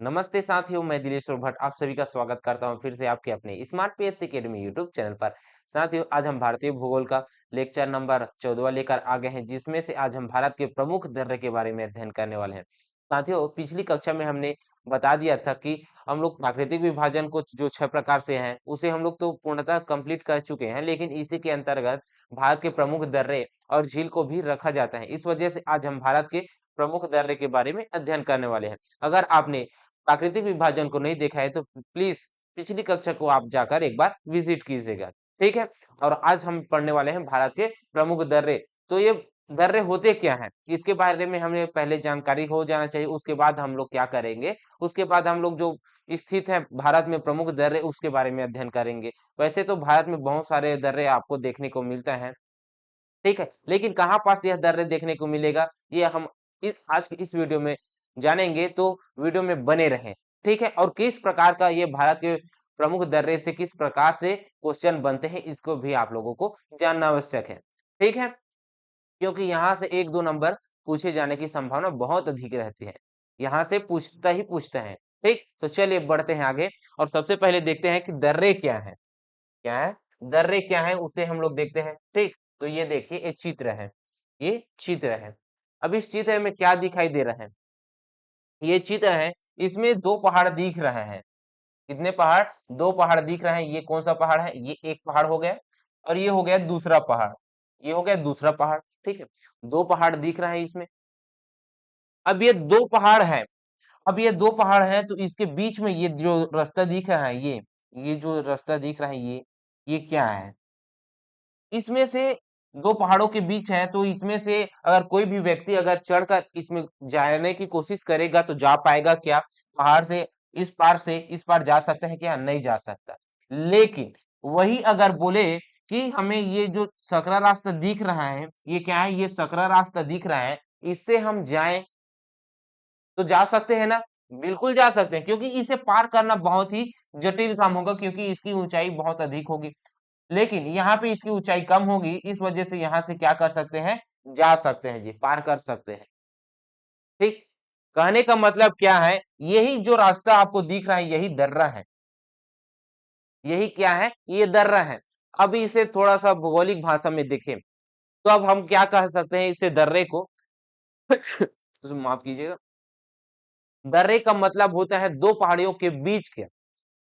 नमस्ते साथियों, मैं दिलेश्वर भट्ट आप सभी का स्वागत करता हूं फिर से आपके अपने smart PSC academy YouTube channel पर। साथियों, आज हम भारतीय भूगोल का लेक्चर नंबर 14 लेकर आ गए हैं, जिसमें से आज हम भारत के प्रमुख दर्रे के बारे में अध्ययन करने वाले हैं। साथियों, पिछली कक्षा में हमने बता दिया था कि हम लोग प्राकृतिक विभाजन को जो 6 प्रकार से हैं, उसे हम लोग तो पूर्णतः कंप्लीट कर चुके हैं, लेकिन इसी के अंतर्गत भारत के प्रमुख दर्रे और झील को भी रखा जाता है। इस वजह से आज हम भारत के प्रमुख दर्रे के बारे में अध्ययन करने वाले हैं। अगर आपने प्राकृतिक विभाजन को नहीं देखा है तो प्लीज पिछली कक्षा को आप जाकर एक बार विजिट कीजिएगा। ठीक है। और आज हम पढ़ने वाले हैं भारत के प्रमुख दर्रे। तो ये दर्रे होते क्या हैं, इसके बारे में हमें पहले जानकारी हो जाना चाहिए। उसके बाद हम लोग क्या करेंगे, उसके बाद हम लोग जो स्थित है भारत में प्रमुख दर्रे उसके बारे में अध्ययन करेंगे। वैसे तो भारत में बहुत सारे दर्रे आपको देखने को मिलता है, ठीक है, लेकिन कहाँ पास यह दर्रे देखने को मिलेगा, ये हम इस आज की इस वीडियो में जानेंगे। तो वीडियो में बने रहें, ठीक है। और किस प्रकार का ये भारत के प्रमुख दर्रे से किस प्रकार से क्वेश्चन बनते हैं, इसको भी आप लोगों को जानना आवश्यक है, ठीक है। क्योंकि यहाँ से 1-2 नंबर पूछे जाने की संभावना बहुत अधिक रहती है। यहाँ से पूछता ही पूछता है, ठीक। तो चलिए बढ़ते हैं आगे और सबसे पहले देखते हैं कि दर्रे क्या है। क्या है, दर्रे क्या है उसे हम लोग देखते हैं, ठीक। तो ये देखिए, एक चित्र है, ये चित्र है। अब इस चित्र में क्या दिखाई दे रहा है, ये चित्र है, इसमें 2 पहाड़ दिख रहे हैं। कितने पहाड़, 2 पहाड़ दिख रहे हैं। ये कौन सा पहाड़ है, ये एक पहाड़ हो गया और ये हो गया दूसरा पहाड़, ये हो गया दूसरा पहाड़, ठीक है। 2 पहाड़ दिख रहे हैं इसमें। अब ये 2 पहाड़ है, अब ये 2 पहाड़ है तो इसके बीच में ये जो रास्ता दिख रहा है, ये जो रास्ता दिख रहा है, ये क्या है, इसमें से 2 पहाड़ों के बीच है। तो इसमें से अगर कोई भी व्यक्ति अगर चढ़कर इसमें जाने की कोशिश करेगा तो जा पाएगा क्या, पहाड़ से इस पार जा सकता है क्या, नहीं जा सकता। लेकिन वही अगर बोले कि हमें ये जो सकरा रास्ता दिख रहा है, ये क्या है, ये सकरा रास्ता दिख रहा है, इससे हम जाएं तो जा सकते हैं ना, बिल्कुल जा सकते हैं, क्योंकि इसे पार करना बहुत ही जटिल काम होगा, क्योंकि इसकी ऊंचाई बहुत अधिक होगी। लेकिन यहाँ पे इसकी ऊंचाई कम होगी, इस वजह से यहाँ से क्या कर सकते हैं, जा सकते हैं जी, पार कर सकते हैं, ठीक। कहने का मतलब क्या है, यही जो रास्ता आपको दिख रहा है यही दर्रा है, यही क्या है, ये दर्रा है। अब इसे थोड़ा सा भौगोलिक भाषा में देखें तो अब हम क्या कह सकते हैं इसे दर्रे को माफ कीजिएगा। दर्रे का मतलब होता है 2 पहाड़ियों के बीच के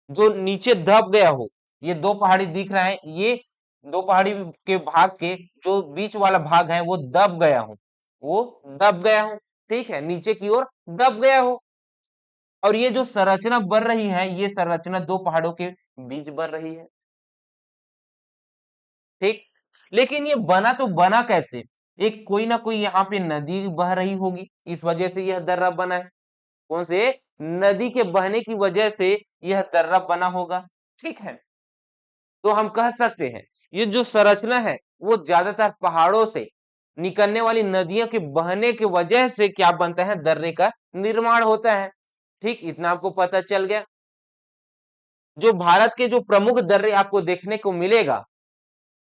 जो नीचे दब गया हो। ये 2 पहाड़ी दिख रहा है, ये 2 पहाड़ी के भाग के जो बीच वाला भाग है वो दब गया हो, वो दब गया हो, ठीक है, नीचे की ओर दब गया हो। और ये जो संरचना बन रही है, ये संरचना 2 पहाड़ों के बीच बन रही है, ठीक। लेकिन ये बना तो बना कैसे, एक कोई ना कोई यहाँ पे नदी बह रही होगी, इस वजह से यह दर्रा बना है। कौन से, नदी के बहने की वजह से यह दर्रा बना होगा, ठीक है। तो हम कह सकते हैं ये जो संरचना है वो ज्यादातर पहाड़ों से निकलने वाली नदियों के बहने की वजह से क्या बनता है, दर्रे का निर्माण होता है, ठीक। इतना आपको पता चल गया। जो भारत के जो प्रमुख दर्रे आपको देखने को मिलेगा,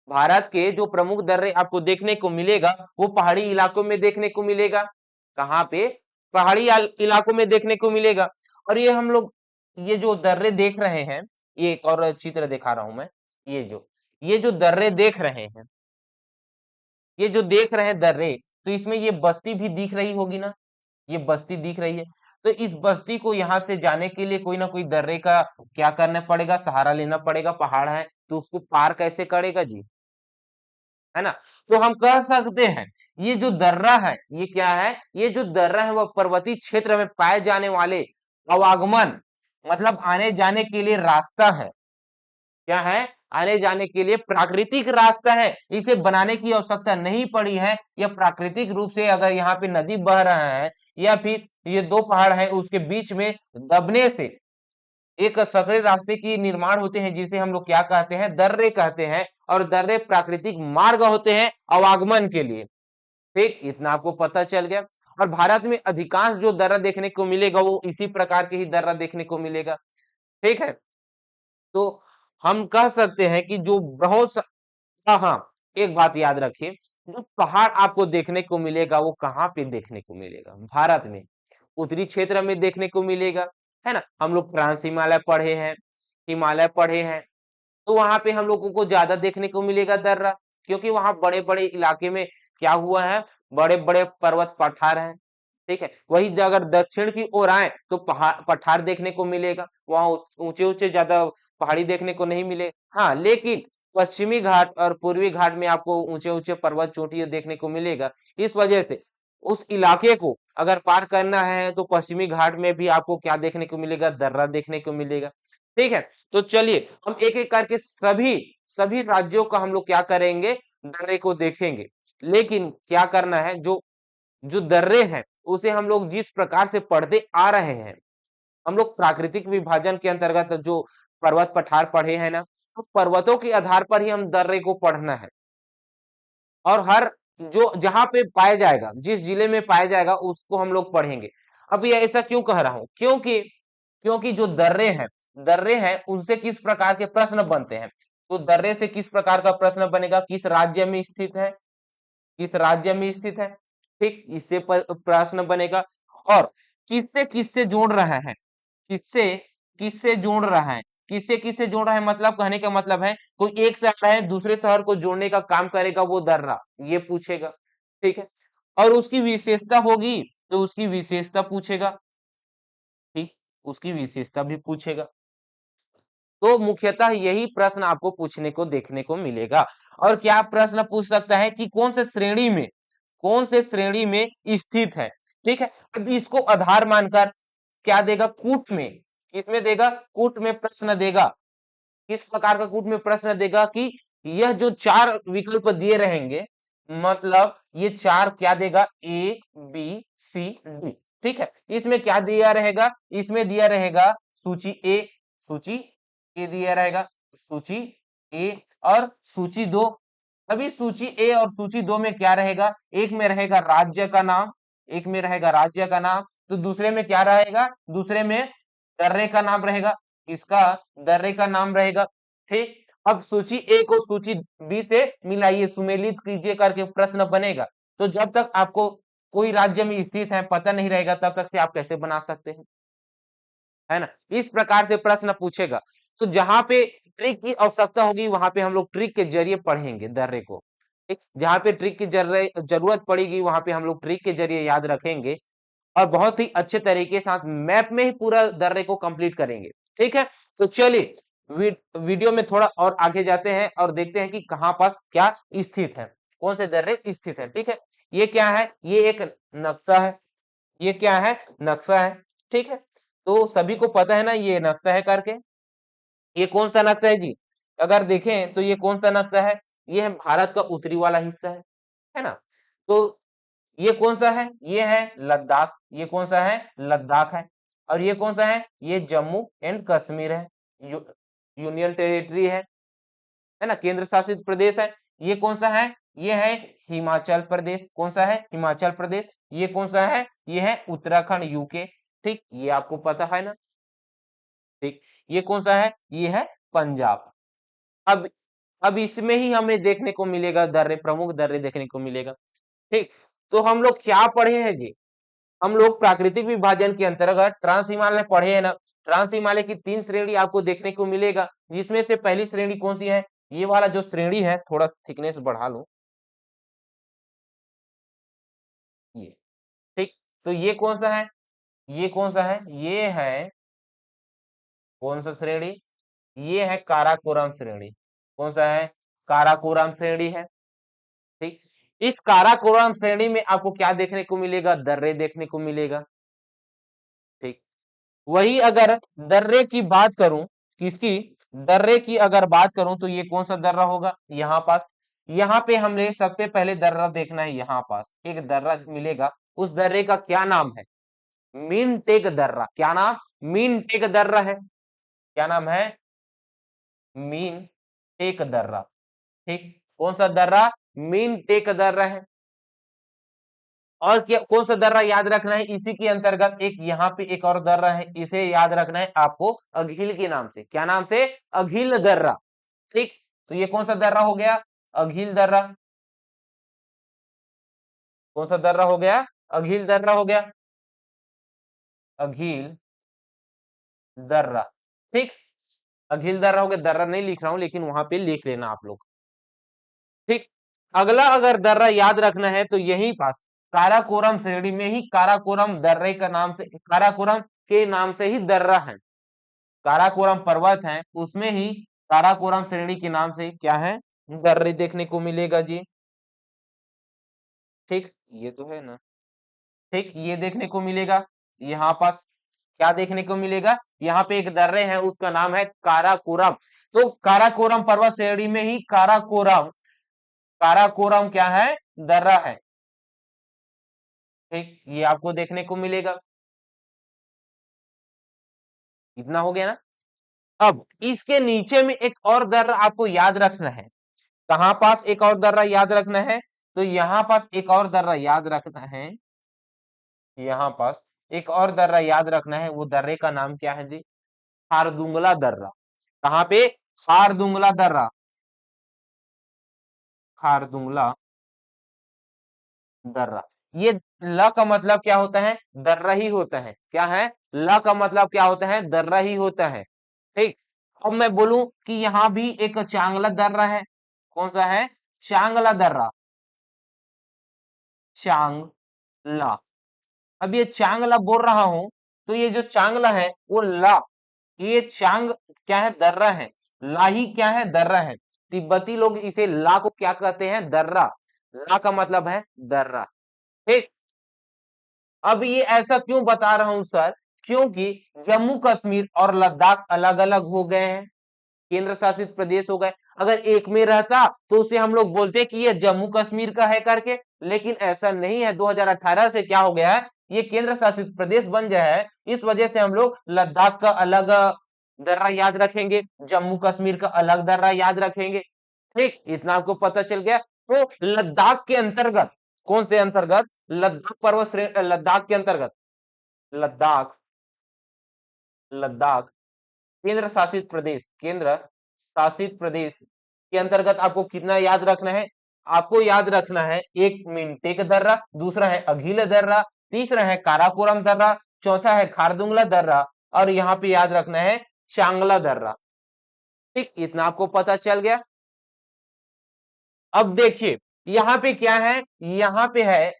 भारत के जो प्रमुख दर्रे आपको देखने को मिलेगा वो पहाड़ी इलाकों में देखने को मिलेगा। कहाँ पे, पहाड़ी इलाकों में देखने को मिलेगा। और ये हम लोग ये जो दर्रे देख रहे हैं, ये एक और चित्र दिखा रहा हूं मैं। ये जो दर्रे देख रहे हैं, ये जो देख रहे हैं दर्रे, तो इसमें ये बस्ती भी दिख रही होगी ना, ये बस्ती दिख रही है। तो इस बस्ती को यहाँ से जाने के लिए कोई ना कोई दर्रे का क्या करना पड़ेगा, सहारा लेना पड़ेगा। पहाड़ है तो उसको पार कैसे करेगा जी, है ना। तो हम कह सकते हैं ये जो दर्रा है, ये क्या है, ये जो दर्रा है वह पर्वतीय क्षेत्र में पाए जाने वाले अवागमन, मतलब आने जाने के लिए रास्ता है। क्या है, आने जाने के लिए प्राकृतिक रास्ता है, इसे बनाने की आवश्यकता नहीं पड़ी है। यह प्राकृतिक रूप से अगर यहाँ पे नदी बह रहा है या फिर ये 2 पहाड़ है उसके बीच में दबने से एक सकरे रास्ते की निर्माण होते हैं, जिसे हम लोग क्या कहते हैं, दर्रे कहते हैं। और दर्रे प्राकृतिक मार्ग होते हैं आवागमन के लिए, ठीक। इतना आपको पता चल गया। और भारत में अधिकांश जो दर्रा देखने को मिलेगा वो इसी प्रकार के ही दर्रा देखने को मिलेगा, ठीक है। तो हम कह सकते हैं कि जो हाँ हाँ, एक बात याद रखिए, जो पहाड़ आपको देखने को मिलेगा वो कहाँ पे देखने को मिलेगा, भारत में उत्तरी क्षेत्र में देखने को मिलेगा, है ना। हम लोग ट्रांस हिमालय पढ़े हैं, हिमालय पढ़े हैं, तो वहां पे हम लोगों को ज्यादा देखने को मिलेगा दर्रा, क्योंकि वहां बड़े बड़े इलाके में क्या हुआ है, बड़े बड़े पर्वत पठार हैं। ठीक है, वही अगर दक्षिण की ओर आए तो पहाड़ पठार देखने को मिलेगा, वहां ऊंचे ऊंचे ज्यादा पहाड़ी देखने को नहीं मिले। हाँ, लेकिन पश्चिमी घाट और पूर्वी घाट में आपको ऊंचे ऊंचे पर्वत चोटियां देखने को मिलेगा। इस वजह से उस इलाके को अगर पार करना है तो पश्चिमी घाट में भी आपको क्या देखने को मिलेगा, दर्रा देखने को मिलेगा। ठीक है, तो चलिए हम एक एक करके सभी सभी राज्यों का हम लोग क्या करेंगे, दर्रे को देखेंगे। लेकिन क्या करना है, जो जो दर्रे हैं उसे हम लोग जिस प्रकार से पढ़ते आ रहे हैं, हम लोग प्राकृतिक विभाजन के अंतर्गत जो पर्वत पठार पढ़े हैं ना, तो पर्वतों के आधार पर ही हम दर्रे को पढ़ना है। और हर जो जहां पे पाया जाएगा, जिस जिले में पाया जाएगा उसको हम लोग पढ़ेंगे। अब ये ऐसा क्यों कह रहा हूं, क्योंकि क्योंकि जो दर्रे हैं उनसे किस प्रकार के प्रश्न बनते हैं। तो दर्रे से किस प्रकार का प्रश्न बनेगा, किस राज्य में स्थित है, किस राज्य में स्थित है। ठीक, इससे प्रश्न बनेगा। और किससे किससे जोड़ रहा है, किससे किससे जोड़ रहा है, किससे किससे जोड़ रहा है, मतलब कहने का मतलब है कोई एक शहर है दूसरे शहर को जोड़ने का काम करेगा वो दर्रा, ये पूछेगा। ठीक है, और उसकी विशेषता होगी तो उसकी विशेषता पूछेगा। ठीक, उसकी विशेषता भी पूछेगा। तो मुख्यतः यही प्रश्न आपको पूछने को देखने को मिलेगा। और क्या प्रश्न पूछ सकता है कि कौन से श्रेणी में स्थित है। ठीक है, अब इसको आधार मानकर क्या देगा, कूट में, किसमें देगा, कूट में प्रश्न देगा। किस प्रकार का कूट में प्रश्न देगा कि यह जो चार विकल्प दिए रहेंगे, मतलब ये चार क्या देगा, ए बी सी डी। ठीक है, इसमें क्या दिया रहेगा, इसमें दिया रहेगा सूची ए, सूची ए दिया रहेगा, सूची ए और सूची दो। अभी सूची ए और सूची दो में क्या रहेगा, एक में रहेगा राज्य का नाम, एक में रहेगा राज्य का नाम, तो दूसरे में क्या रहेगा, दूसरे में दर्रे का नाम रहेगा, इसका दर्रे का नाम रहेगा। ठीक, अब सूची ए को सूची बी से मिलाइए, सुमेलित कीजिए करके प्रश्न बनेगा। तो जब तक आपको कोई राज्य में स्थित है पता नहीं रहेगा, तब तक से आप कैसे बना सकते हैं, है ना। इस प्रकार से प्रश्न पूछेगा। तो जहां पे ट्रिक की आवश्यकता होगी वहां पे हम लोग ट्रिक के जरिए पढ़ेंगे दर्रे को। ठीक, जहां पे ट्रिक की जरूरत पड़ेगी वहां पे हम लोग ट्रिक के जरिए याद रखेंगे, और बहुत ही अच्छे तरीके से साथ मैप में ही पूरा दर्रे को कंप्लीट करेंगे। ठीक है, तो चलिए वीडियो में थोड़ा और आगे जाते हैं और देखते हैं कि कहां पास क्या स्थित है, कौन से दर्रे स्थित है। ठीक है, ये क्या है, ये एक नक्शा है, ये क्या है, नक्शा है। ठीक है, तो सभी को पता है ना ये नक्शा है करके। ये कौन सा नक्शा है जी, अगर देखें तो ये कौन सा नक्शा है, ये है भारत का उत्तरी वाला हिस्सा है ना। तो ये कौन सा है, ये है लद्दाख, ये कौन सा है, लद्दाख है। और ये कौन सा है, ये जम्मू एंड कश्मीर है, यूनियन टेरिटरी है ना, केंद्र शासित प्रदेश है। ये कौन सा है, ये है हिमाचल प्रदेश, कौन सा है, हिमाचल प्रदेश। ये कौन सा है, ये है उत्तराखंड यूके। ठीक, ये आपको पता है ना। ठीक, ये कौन सा है, ये है पंजाब। अब अब इसमें ही हमें देखने को मिलेगा दर्रे, प्रमुख दर्रे देखने को मिलेगा। ठीक, तो हम लोग क्या पढ़े हैं जी, हम लोग प्राकृतिक विभाजन के अंतर्गत ट्रांस हिमालय पढ़े हैं ना। ट्रांस हिमालय की तीन श्रेणी आपको देखने को मिलेगा, जिसमें से पहली श्रेणी कौन सी है, ये वाला जो श्रेणी है, थोड़ा थिकनेस बढ़ा लो, ये। ठीक, तो ये कौन सा है, ये कौन सा है, ये है कौन सा श्रेणी, ये है काराकोरम श्रेणी। कौन सा है, काराकोरम श्रेणी है। ठीक, इस काराकोरम श्रेणी में आपको क्या देखने को मिलेगा, दर्रे देखने को मिलेगा। ठीक, वही अगर दर्रे की बात करूं, किसकी, दर्रे की अगर बात करूं तो ये कौन सा दर्रा होगा, यहाँ पास। यहाँ पे हमें सबसे पहले दर्रा देखना है, यहाँ पास एक दर्रा मिलेगा, उस दर्रे का क्या नाम है, मीन टेक दर्रा। क्या नाम, मीन टेक दर्रा है। क्या नाम है, मीन टेक दर्रा। ठीक, कौन सा दर्रा, मीन टेक दर्रा है। और क्या कौन सा दर्रा याद रखना है, इसी के अंतर्गत एक यहाँ पे एक और दर्रा है, इसे याद रखना है आपको अघिल के नाम से। क्या नाम से, अघिल दर्रा। ठीक, तो ये कौन सा दर्रा हो गया, अघिल दर्रा। कौन सा दर्रा हो गया, अघिल दर्रा हो गया, अघिल दर्रा। ठीक, अघिल दर्रा हो गया, दर्रा नहीं लिख रहा हूं लेकिन वहां पे लिख लेना आप लोग। ठीक, अगला अगर दर्रा याद रखना है तो यहीं पास काराकोरम श्रेणी में ही काराकोरम दर्रे का नाम से, काराकोरम के नाम से ही दर्रा है। काराकोरम पर्वत है उसमें ही काराकोरम श्रेणी के नाम से क्या है, दर्रे देखने को मिलेगा जी। ठीक, ये तो है ना। ठीक, ये देखने को मिलेगा। यहाँ पास क्या देखने को मिलेगा, यहाँ पे एक दर्रे है उसका नाम है काराकोरम। तो काराकोरम पर्वत श्रेणी में ही काराकोरम, काराकोरम क्या है, दर्रा है। ठीक, ये आपको देखने को मिलेगा। इतना हो गया ना। अब इसके नीचे में एक और दर्रा आपको याद रखना है। कहां पास एक और दर्रा याद रखना है, तो यहां पास एक और दर्रा याद रखना है। यहाँ पास एक और दर्रा याद रखना है, वो दर्रे का नाम क्या है जी, खारदुंगला दर्रा। कहाँ पे, खारदुंगला दर्रा, खारदुंगला दर्रा। ये ल का मतलब क्या होता है, दर्रा ही होता है। क्या है, ल का मतलब क्या होता है, दर्रा ही होता है। ठीक, अब मैं बोलूं कि यहाँ भी एक चांगला दर्रा है। कौन सा है, चांगला दर्रा, चांगला। अब ये चांगला बोल रहा हूं, तो ये जो चांगला है वो ला, ये चांग क्या है, दर्रा है। ला ही क्या है, दर्रा है। तिब्बती लोग इसे ला को क्या कहते हैं, दर्रा। ला का मतलब है दर्रा। ठीक, अब ये ऐसा क्यों बता रहा हूं सर, क्योंकि जम्मू कश्मीर और लद्दाख अलग अलग हो गए हैं, केंद्र शासित प्रदेश हो गए। अगर एक में रहता तो उसे हम लोग बोलते कि ये जम्मू कश्मीर का है करके, लेकिन ऐसा नहीं है। 2018 से क्या हो गया है, ये केंद्र शासित प्रदेश बन गया है। इस वजह से हम लोग लद्दाख का अलग दर्रा याद रखेंगे, जम्मू कश्मीर का अलग दर्रा याद रखेंगे। ठीक, इतना आपको पता चल गया। तो लद्दाख के अंतर्गत, कौन से अंतर्गत, लद्दाख पर्वत श्रेणी, लद्दाख के अंतर्गत, लद्दाख, लद्दाख केंद्र शासित प्रदेश, केंद्र शासित प्रदेश के अंतर्गत आपको कितना याद रखना है, आपको याद रखना है एक मिंटेक दर्रा, दूसरा है अघिल दर्रा, तीसरा है काराकोरम दर्रा, चौथा है खारदुंगला दर्रा, और यहाँ पे याद रखना है चांगला दर्रा। ठीक, इतना आपको पता चल गया। अब देखिए यहाँ पे क्या है, यहाँ पे है,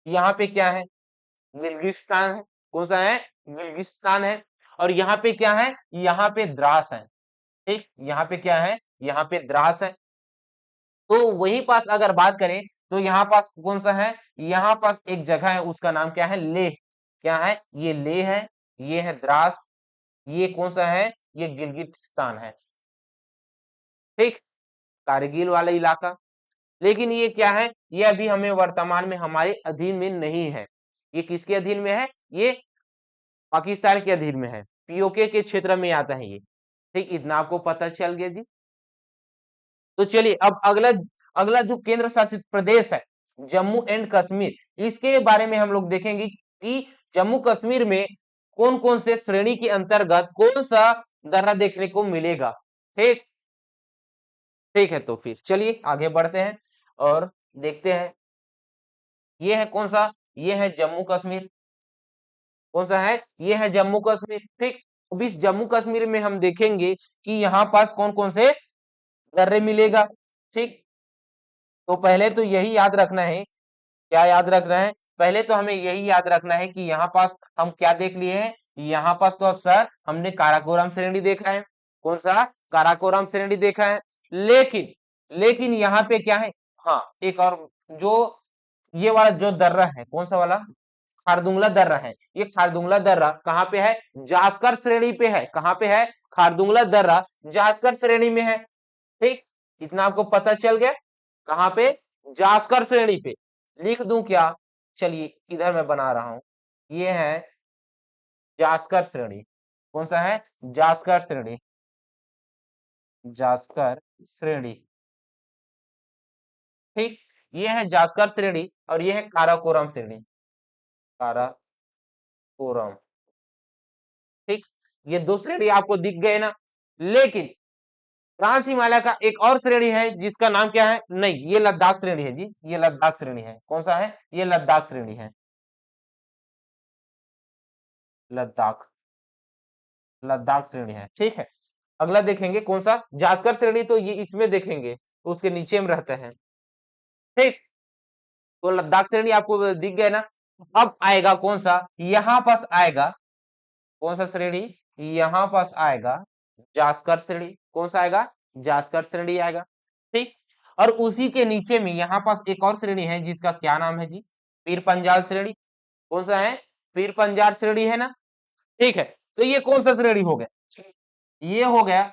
यहाँ पे क्या है, गिलगिस्तान है। कौन सा है, गिलगिस्तान है। और यहाँ पे क्या है, यहाँ पे द्रास है। ठीक, यहाँ पे क्या है, यहाँ पे द्रास है। तो वहीं पास अगर बात करें तो यहाँ पास कौन सा है, यहाँ पास एक जगह है उसका नाम क्या है, लेह। क्या है, ये लेह है, ये है द्रास, ये कौन सा है, ये गिलगिस्तान है। ठीक, कारगिल वाला इलाका। लेकिन ये क्या है, ये अभी हमें वर्तमान में हमारे अधीन में नहीं है। ये किसके अधीन में है, ये पाकिस्तान के अधीन में है, पीओके के क्षेत्र में आता है ये। ठीक, इतना आपको पता चल गया जी। तो चलिए अब अगला, अगला जो केंद्र शासित प्रदेश है जम्मू एंड कश्मीर, इसके बारे में हम लोग देखेंगे कि जम्मू कश्मीर में कौन कौन से श्रेणी के अंतर्गत कौन सा दर्रा देखने को मिलेगा। ठीक, ठीक है, तो फिर चलिए आगे बढ़ते हैं और देखते हैं। ये है कौन सा, ये है जम्मू कश्मीर। कौन सा है, ये है जम्मू कश्मीर। ठीक, अब इस जम्मू कश्मीर में हम देखेंगे कि यहाँ पास कौन कौन से दर्रे मिलेगा। ठीक, तो पहले तो यही याद रखना है, क्या याद रखना है, पहले तो हमें यही याद रखना है कि यहाँ पास हम क्या देख लिए हैं, यहाँ पास तो सर हमने काराकोरम श्रेणी देखा है। कौन सा, काराकोरम श्रेणी देखा है। लेकिन, लेकिन यहाँ पे क्या है, हाँ एक और, जो ये वाला जो दर्रा है, कौन सा वाला, खारदुंगला दर्रा है। ये खारदुंगला दर्रा कहाँ पे है, जास्कर श्रेणी पे है। कहाँ पे है, खारदुंगला दर्रा जास्कर श्रेणी में है। ठीक, इतना आपको पता चल गया। कहाँ पे, जास्कर श्रेणी पे। लिख दूं क्या, चलिए इधर मैं बना रहा हूं, ये है जास्कर श्रेणी। कौन सा है, जास्कर श्रेणी, जास्कर श्रेणी। ठीक, ये है जास्कर श्रेणी और ये है काराकोरम श्रेणी, काराकोरम। ठीक, ये दो श्रेणी आपको दिख गए ना। लेकिन ट्रांस हिमालय का एक और श्रेणी है जिसका नाम क्या है, नहीं ये लद्दाख श्रेणी है जी, ये लद्दाख श्रेणी है। कौन सा है, ये लद्दाख श्रेणी है, लद्दाख। लद्दाख श्रेणी है, ठीक है। अगला देखेंगे कौन सा, जास्कर श्रेणी, तो ये इसमें देखेंगे तो उसके नीचे में रहते हैं, ठीक। तो लद्दाख श्रेणी आपको दिख गए ना। अब आएगा कौन सा, यहाँ पास आएगा कौन सा श्रेणी, यहाँ पास आएगा जास्कर श्रेणी। कौन सा आएगा, जास्कर श्रेणी आएगा, ठीक। और उसी के नीचे में यहाँ पास एक और श्रेणी है जिसका क्या नाम है जी, पीर पंजाल श्रेणी। कौन सा है, पीर पंजाल श्रेणी है ना, ठीक है। तो ये कौन सा श्रेणी हो गया, ये हो गया,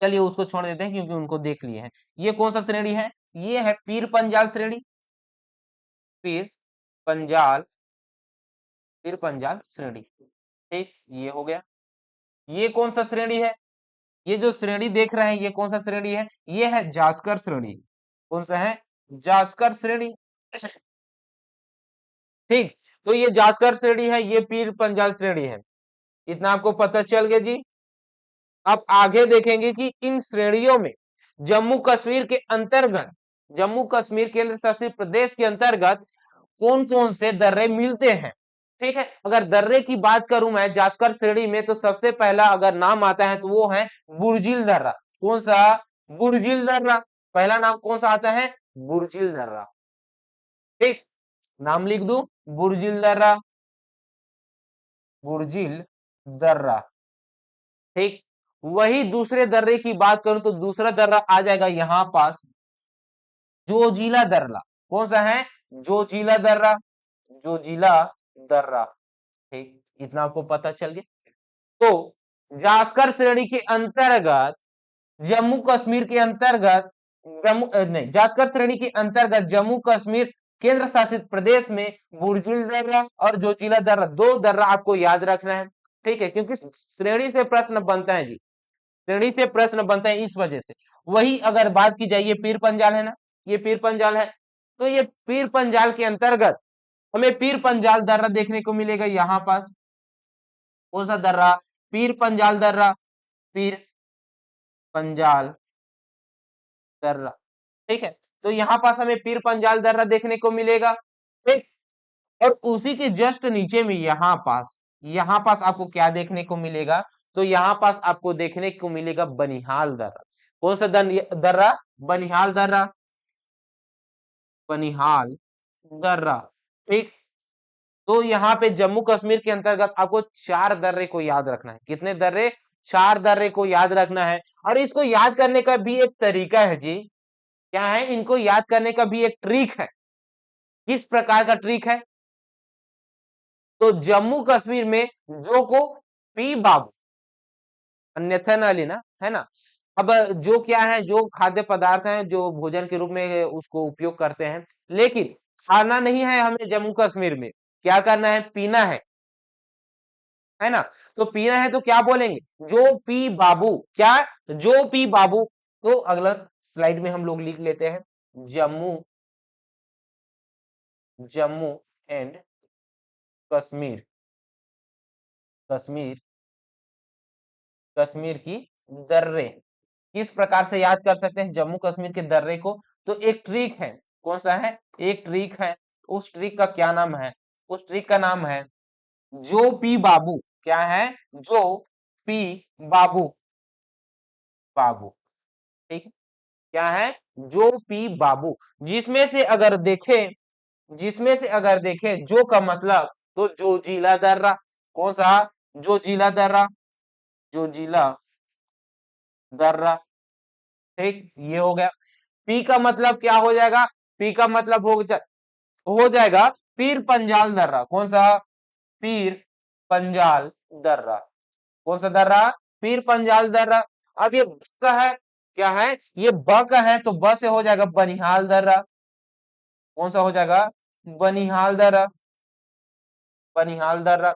चलिए उसको छोड़ देते हैं क्योंकि उनको देख लिए हैं। ये कौन सा श्रेणी है, ये है पीर पंजाल श्रेणी, पीर पंजाल, पीर पंजाल श्रेणी, ठीक। ये हो गया। ये कौन सा श्रेणी है, ये जो श्रेणी देख रहे हैं ये कौन सा श्रेणी है, ये है जास्कर श्रेणी। कौन सा है, जास्कर श्रेणी, ठीक। तो ये जास्कर श्रेणी है, ये पीर पंजाल श्रेणी है, इतना आपको पता चल गया जी। अब आगे देखेंगे कि इन श्रेणियों में जम्मू कश्मीर के अंतर्गत, जम्मू कश्मीर केंद्र शासित प्रदेश के अंतर्गत कौन कौन से दर्रे मिलते हैं, ठीक है। अगर दर्रे की बात करूं मैं जास्कर श्रेणी में, तो सबसे पहला अगर नाम आता है तो वो है बुर्जिल दर्रा। कौन सा, बुर्जिल दर्रा, पहला नाम कौन सा आता है, बुर्जिल दर्रा, ठीक। नाम लिख दूं, बुर्जिल दर्रा, बुर्जिल दर्रा, ठीक। वही दूसरे दर्रे की बात करूं तो दूसरा दर्रा आ जाएगा यहां पास, जोजिला दर्रा। कौन सा है, जोजिला दर्रा, जोजिला दर्रा, ठीक। इतना आपको पता चल गया। तो जास्कर श्रेणी के अंतर्गत, जम्मू कश्मीर के अंतर्गत, नहीं, जास्कर श्रेणी के अंतर्गत जम्मू कश्मीर केंद्र शासित प्रदेश में बुर्जिल दर्रा और जोजिला दर्रा, दो दर्रा आपको याद रखना है, ठीक है, क्योंकि श्रेणी से प्रश्न बनता है जी, श्रेणी से प्रश्न बनता है इस वजह से। वही अगर बात की जाए, ये पीर पंजाल है ना, ये पीर पंजाल है, तो ये पीर पंजाल के अंतर्गत हमें पीर पंजाल दर्रा देखने को मिलेगा यहाँ पास। कौन सा दर्रा, पीर पंजाल दर्रा, पीर पंजाल दर्रा, ठीक है। तो यहाँ पास हमें पीर पंजाल दर्रा देखने को मिलेगा, ठीक। और उसी के जस्ट नीचे में यहाँ पास आपको क्या देखने को मिलेगा, तो यहाँ पास आपको देखने को मिलेगा बनिहाल दर्रा। कौन सा दर्रा, बनिहाल दर्रा, बनिहाल दर्रा, ठीक। तो यहाँ पे जम्मू कश्मीर के अंतर्गत आपको चार दर्रे को याद रखना है, कितने दर्रे, चार दर्रे को याद रखना है। और इसको याद करने का भी एक तरीका है जी, क्या है, इनको याद करने का भी एक ट्रिक है। किस प्रकार का ट्रिक है, तो जम्मू कश्मीर में जो को पी बाबू, अन्यथा न लेना, है ना। अब जो क्या है, जो खाद्य पदार्थ हैं जो भोजन के रूप में उसको उपयोग करते हैं, लेकिन खाना नहीं है हमें जम्मू कश्मीर में, क्या करना है, पीना है ना। तो पीना है तो क्या बोलेंगे, जो पी बाबू, क्या, जो पी बाबू। तो अगला स्लाइड में हम लोग लिख लेते हैं, जम्मू, जम्मू एंड कश्मीर, कश्मीर, कश्मीर की दर्रे किस प्रकार से याद कर सकते हैं जम्मू कश्मीर के दर्रे को, तो एक ट्रिक है। कौन सा है, एक ट्रिक है, उस ट्रिक का क्या नाम है, उस ट्रिक का नाम है जो पी बाबू। क्या है, जो पी बाबू, बाबू, ठीक है। क्या है, जो पी बाबू। जिसमें से अगर देखें, जिसमें से अगर देखें जो का मतलब, तो जो जिला दर्रा। कौन सा, जो जिला दर्रा, जो जिला दर्रा, ठीक। ये हो गया। पी का मतलब क्या हो जाएगा, पी का मतलब हो जाएगा पीर पंजाल दर्रा। कौन सा, पीर पंजाल दर्रा। कौन सा दर्रा, पीर पंजाल दर्रा। अब ये ब का है, क्या है, ये ब का है, तो ब से हो जाएगा बनिहाल दर्रा। कौन सा हो जाएगा, बनिहाल दर्रा, बनिहाल दर्रा,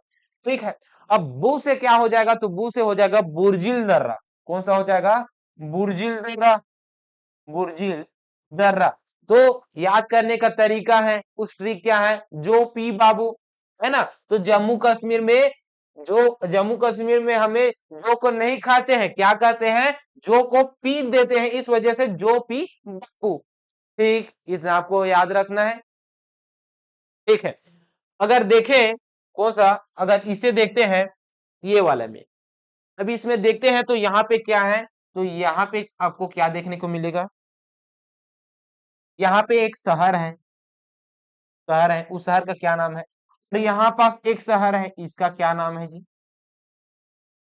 ठीक है। अब बू से क्या हो जाएगा, तो बू से हो जाएगा बुर्जिल दर्रा। कौन सा हो जाएगा, बुर्जिल दर्रा, बुर्जिल दर्रा। तो याद करने का तरीका है, उस ट्रिक क्या है, जो पी बाबू, है ना। तो जम्मू कश्मीर में, जो जम्मू कश्मीर में हमें जो को नहीं खाते हैं, क्या कहते हैं, जो को पी देते हैं, इस वजह से जो पी बाबू, ठीक। इतना आपको याद रखना है, ठीक है। अगर देखें कौन सा, अगर इसे देखते हैं, ये वाले में, अभी इसमें देखते हैं तो यहाँ पे क्या है, तो यहाँ पे आपको क्या देखने को मिलेगा, यहाँ पे एक शहर है, शहर है, उस शहर का क्या नाम है, तो यहाँ पास एक शहर है, इसका क्या नाम है जी।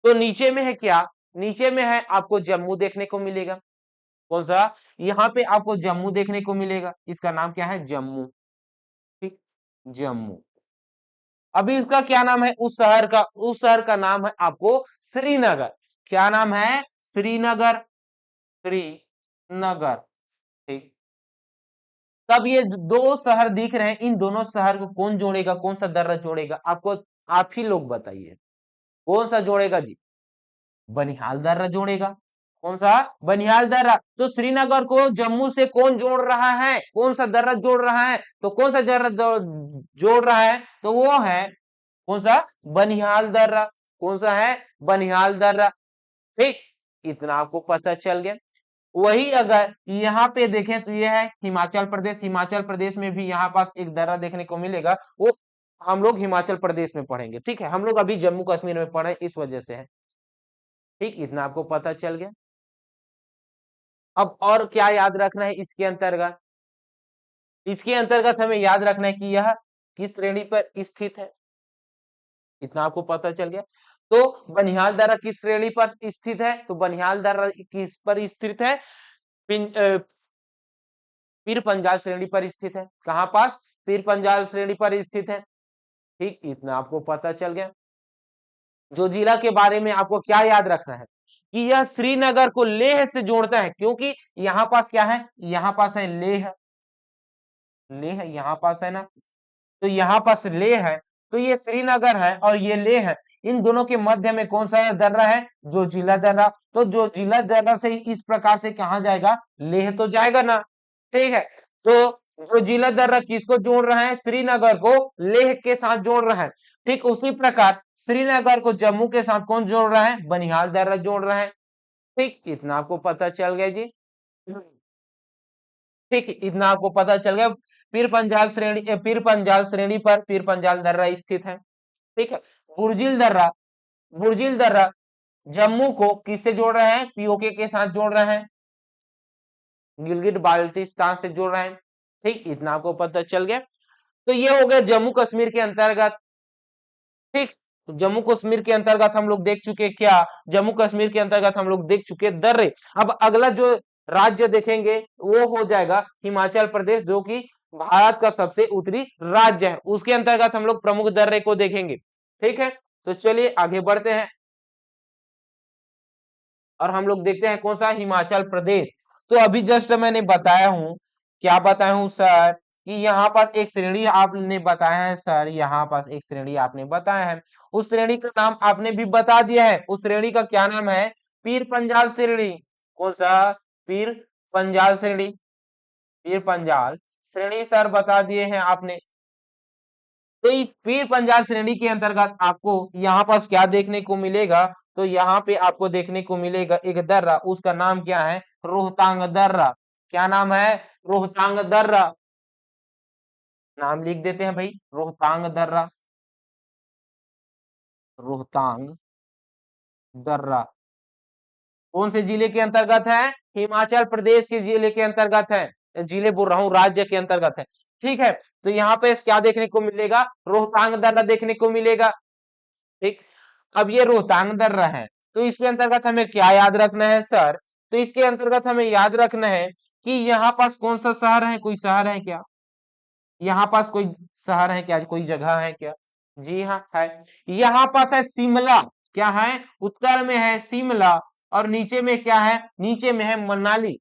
तो नीचे में है क्या, नीचे में है आपको जम्मू देखने को मिलेगा, कौन सा, यहाँ पे आपको जम्मू देखने को मिलेगा, इसका नाम क्या है, जम्मू, ठीक, जम्मू। अभी इसका क्या नाम है, उस शहर का नाम है आपको श्रीनगर, क्या नाम है, श्रीनगर, श्रीनगर, ठीक। तब ये दो शहर दिख रहे हैं, इन दोनों शहर को कौन जोड़ेगा, कौन सा दर्रा जोड़ेगा, आपको, आप ही लोग बताइए, कौन सा जोड़ेगा जी, बनिहाल दर्रा जोड़ेगा, कौन सा, बनिहाल दर्रा। तो श्रीनगर को जम्मू से कौन जोड़ रहा है, कौन सा दर्रा जोड़ रहा है, तो कौन सा दर्रा जोड़ रहा है, तो वो है कौन सा, बनिहाल दर्रा, कौन सा है, बनिहाल दर्रा, ठीक। इतना आपको पता चल गया। वही अगर यहाँ पे देखें तो ये है हिमाचल प्रदेश, हिमाचल प्रदेश में भी यहाँ पास एक दर्रा देखने को मिलेगा, वो हम लोग हिमाचल प्रदेश में पढ़ेंगे, ठीक है, हम लोग अभी जम्मू कश्मीर में पढ़े इस वजह से है, ठीक, इतना आपको पता चल गया। अब और क्या याद रखना है इसके अंतर्गत, इसके अंतर्गत हमें याद रखना है कि यह किस श्रेणी पर स्थित है, इतना आपको पता चल गया। तो बनिहाल दर्रा किस श्रेणी पर स्थित है, तो बनिहाल दर्रा किस पर स्थित है, पीर पंजाल श्रेणी पर स्थित है, कहां पास, पीर पंजाल श्रेणी पर स्थित है, ठीक, इतना आपको पता चल गया। जो जिला के बारे में आपको क्या याद रखना है कि यह श्रीनगर को लेह से जोड़ता है, क्योंकि यहाँ पास क्या है, यहाँ पास है लेह, लेह यहाँ पास है ना, तो यहाँ पास लेह है, तो ये श्रीनगर है और ये लेह है, इन दोनों के मध्य में कौन सा दर्रा है, जो जिला दर्रा, तो जो जिला दर्रा से इस प्रकार से कहा जाएगा, लेह तो जाएगा ना, ठीक है। तो जो जिला दर्रा किसको जोड़ रहा है, श्रीनगर को लेह के साथ जोड़ रहा है, ठीक, उसी प्रकार श्रीनगर को जम्मू के साथ कौन जोड़ रहा है, बनिहाल दर्रा जोड़ रहा है, ठीक, इतना आपको पता चल गया जी, ठीक, इतना आपको पता चल गया। पीर पंजाल श्रेणी पर पीर पंजाल दर्रा स्थित है, ठीक है। बुर्जिल दर्रा, बुर्जिल दर्रा जम्मू को किससे जोड़ रहे हैं, पीओके के साथ जोड़ रहे हैं, गिलगिट बाल्टिस्तान से जोड़ रहे हैं, ठीक, इतना आपको पता चल गया। तो ये हो गया जम्मू कश्मीर के अंतर्गत, ठीक। तो जम्मू कश्मीर के अंतर्गत हम लोग देख चुके क्या, जम्मू कश्मीर के अंतर्गत हम लोग देख चुके दर्रे। अब अगला जो राज्य देखेंगे वो हो जाएगा हिमाचल प्रदेश, जो कि भारत का सबसे उत्तरी राज्य है, उसके अंतर्गत हम लोग प्रमुख दर्रे को देखेंगे, ठीक है। तो चलिए आगे बढ़ते हैं और हम लोग देखते हैं कौन सा, हिमाचल प्रदेश। तो अभी जस्ट मैंने बताया हूं, क्या बताया हूं सर, कि यहाँ पास एक श्रेणी आपने बताया है सर, यहाँ पास एक श्रेणी आपने बताया है, उस श्रेणी का नाम आपने भी बता दिया है, उस श्रेणी का क्या नाम है, पीर पंजाल श्रेणी, कौन सा, पीर पंजाल श्रेणी, पीर पंजाल श्रेणी सर बता दिए हैं आपने। तो इस पीर पंजाल श्रेणी के अंतर्गत आपको यहाँ पास क्या देखने को मिलेगा, तो यहाँ पे आपको देखने को मिलेगा एक दर्रा, उसका नाम क्या है, रोहतांग दर्रा, क्या नाम है, रोहतांग दर्रा, नाम लिख देते हैं भाई, रोहतांग दर्रा, रोहतांग दर्रा कौन से जिले के अंतर्गत है, हिमाचल प्रदेश के जिले के अंतर्गत है, जिले बोल रहा हूँ, राज्य के अंतर्गत है, ठीक है। तो यहाँ पे क्या देखने को मिलेगा, रोहतांग दर्रा देखने को मिलेगा, ठीक। अब ये रोहतांग दर्रा है, तो इसके अंतर्गत हमें क्या याद रखना है सर, तो इसके अंतर्गत हमें याद रखना है कि यहाँ पास कौन सा शहर है, कोई शहर है क्या, यहाँ पास कोई शहर है क्या, कोई जगह है क्या, जी हाँ है, यहाँ पास है शिमला, क्या है, उत्तर में है शिमला, और नीचे में क्या है, नीचे में है मनाली,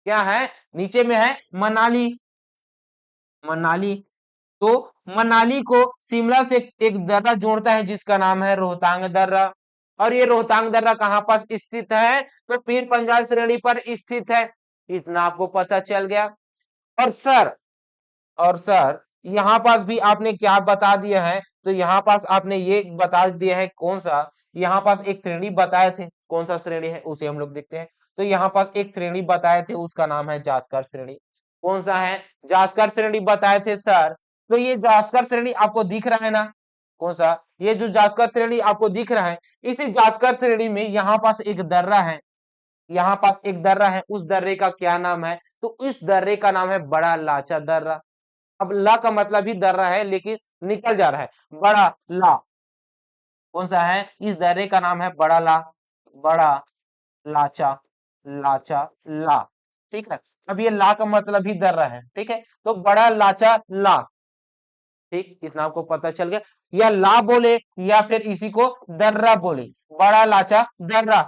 क्या है, नीचे में है मनाली, मनाली। तो मनाली को शिमला से एक दर्रा जोड़ता है जिसका नाम है रोहतांग दर्रा, और ये रोहतांग दर्रा कहाँ पास स्थित है, तो पीर पंजाल श्रेणी पर स्थित है, इतना आपको पता चल गया। और सर, और सर यहाँ पास भी आपने क्या बता दिया है, तो यहाँ पास आपने ये बता दिया है कौन सा, यहाँ पास एक श्रेणी बताए थे, कौन सा श्रेणी है उसे हम लोग देखते हैं। तो यहाँ पास एक श्रेणी बताए थे, उसका नाम है जास्कर श्रेणी, कौन सा है, जास्कर श्रेणी बताए थे सर। तो ये जास्कर श्रेणी आपको दिख रहा है ना, कौन सा, ये जो जास्कर श्रेणी आपको दिख रहा है, इसी जास्कर श्रेणी में यहाँ पास एक दर्रा है, यहाँ पास एक दर्रा है, उस दर्रे का क्या नाम है, तो इस दर्रे का नाम है बड़ा लाचा दर्रा। अब ला का मतलब ही दर्रा है, लेकिन निकल जा रहा है, बड़ा ला कौन सा है, इस दर्रे का नाम है बड़ा ला, बड़ा लाचा, लाचा ला, ठीक है। अब ये ला का मतलब ही दर्रा है, ठीक है, तो बड़ा लाचा ला, ठीक, इतना आपको पता चल गया। या ला बोले या फिर इसी को दर्रा बोले, बड़ा लाचा दर्रा,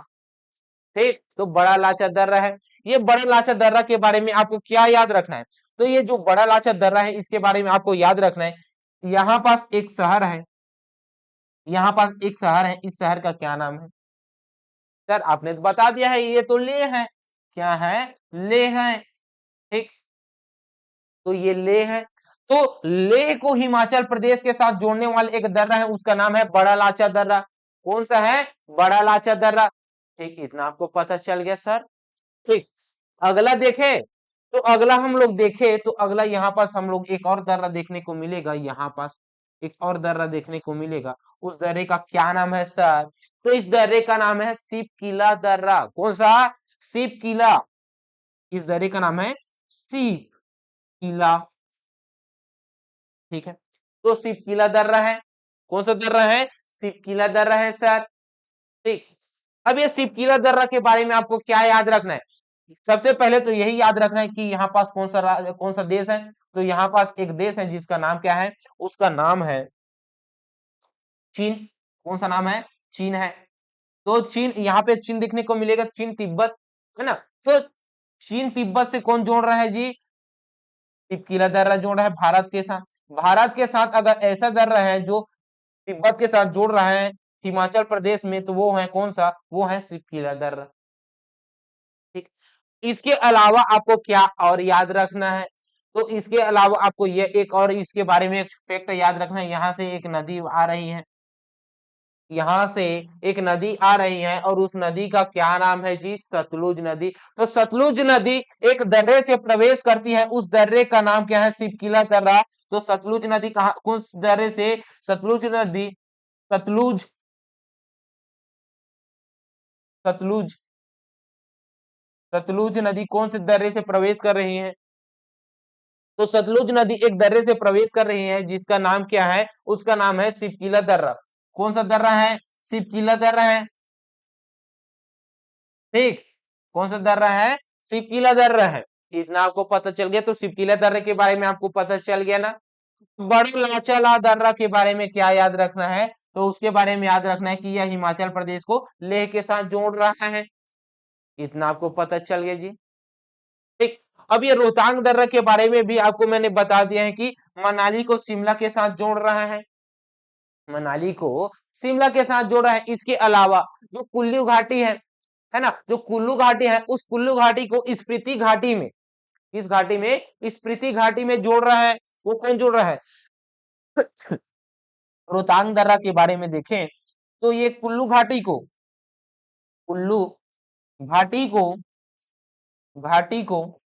ठीक, तो बड़ा लाचा दर्रा है। ये बड़ा लाचा दर्रा के बारे में आपको क्या याद रखना है, तो ये जो बड़ा लाचा दर्रा है इसके बारे में आपको याद रखना है, यहाँ पास एक शहर है, यहाँ पास एक शहर है, इस शहर का क्या नाम है, सर आपने तो बता दिया है, ये तो ले है, क्या है, ले है, ठीक, तो ये ले है। तो लेह को हिमाचल प्रदेश के साथ जोड़ने वाला एक दर्रा है, उसका नाम है बड़ा लाचा दर्रा, कौन सा है, बड़ा लाचा दर्रा, ठीक, इतना आपको पता चल गया सर, ठीक। अगला देखे, तो अगला हम लोग देखे तो अगला यहाँ पास हम लोग एक और दर्रा देखने को मिलेगा, यहाँ पास एक और दर्रा देखने को मिलेगा, उस दर्रे का क्या नाम है सर, तो इस दर्रे का नाम है सिप किला दर्रा, कौन सा, सिप किला, इस दर्रे का नाम है सिप किला, ठीक है, तो सिप किला दर्रा है, कौन सा दर्रा है, सिप किला दर्रा है सर, ठीक। अब ये सिप किला दर्रा के बारे में आपको क्या याद रखना है, सबसे पहले तो यही याद रखना है कि यहाँ पास कौन सा देश है, तो यहाँ पास एक देश है जिसका नाम क्या है, उसका नाम है चीन, कौन सा नाम है, चीन है। तो चीन, यहाँ पे चीन देखने को मिलेगा, चीन तिब्बत, है ना, तो चीन तिब्बत से कौन जोड़ रहा है जी, सिपकीला दर्रा जोड़ रहा है भारत के साथ, भारत के साथ अगर ऐसा दर्रा है जो तिब्बत के साथ जोड़ रहा है हिमाचल प्रदेश में, तो वो है कौन सा, वो है सिपकीला दर्रा, ठीक। इसके अलावा आपको क्या और याद रखना है, तो इसके अलावा आपको ये एक और इसके बारे में एक फैक्ट याद रखना है, यहाँ से एक नदी आ रही है, यहाँ से एक नदी आ रही है और उस नदी का क्या नाम है जी, सतलुज नदी। तो सतलुज नदी एक दर्रे से प्रवेश करती है, उस दर्रे का नाम क्या है, सिपकिला दर्रा। तो सतलुज नदी कहा, उस दर्रे से, सतलुज नदी, सतलुज, सतलुज, सतलुज नदी कौन से दर्रे से प्रवेश कर रही है, तो सतलुज नदी एक दर्रे से प्रवेश कर रही है जिसका नाम क्या है, उसका नाम है सिपकिला दर्रा, कौन सा दर्रा है, सिपकिला दर्रा है, ठीक, कौन सा दर्रा है, सिपकिला दर्रा है, इतना आपको पता चल गया। तो सिपकिला दर्रे के बारे में आपको पता चल गया ना। बड़े लाचाला दर्रा के बारे में क्या याद रखना है, तो उसके बारे में याद रखना है कि यह हिमाचल प्रदेश को लेह के साथ जोड़ रहा है, इतना आपको पता चल गया जी, ठीक। अब ये रोहतांग दर्रा के बारे में भी आपको मैंने बता दिया है कि मनाली को शिमला के साथ जोड़ रहा है, मनाली को शिमला के साथ जोड़ रहा है। इसके अलावा जो कुल्लू घाटी है ना, जो कुल्लू घाटी है, उस कुल्लू घाटी को स्पीति घाटी में, इस घाटी में, स्पीति घाटी में जोड़ रहा है, वो कौन जोड़ रहा है, रोहतांग दर्रा के बारे में देखें तो ये कुल्लू घाटी को, कुल्लू घाटी को, घाटी को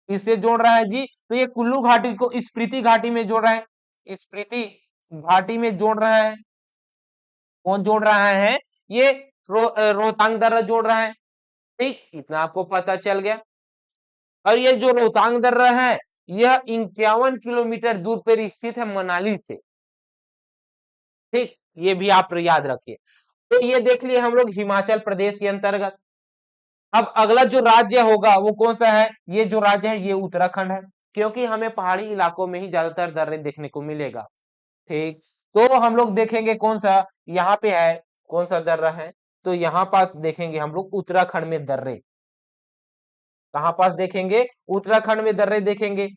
इससे जोड़ रहा है जी, तो ये कुल्लू घाटी को स्पीति घाटी में जोड़ रहा है, स्पीति घाटी में जोड़ रहा है, कौन जोड़ रहा है, ये रोहतांग दर्रा जोड़ रहा है, ठीक, इतना आपको पता चल गया। और ये जो रोहतांग दर्रा है, यह 51 किलोमीटर दूर पर स्थित है मनाली से, ठीक, ये भी आप याद रखिए। तो ये देख लिए हम लोग हिमाचल प्रदेश के अंतर्गत। अब अगला जो राज्य होगा वो कौन सा है, ये जो राज्य है ये उत्तराखंड है, क्योंकि हमें पहाड़ी इलाकों में ही ज्यादातर दर्रे देखने को मिलेगा, ठीक। तो हम लोग देखेंगे कौन सा, यहाँ पे है, कौन सा दर्रा है, तो यहाँ पास देखेंगे हम लोग उत्तराखंड में दर्रे, कहाँ पास देखेंगे, उत्तराखंड में दर्रे देखेंगे।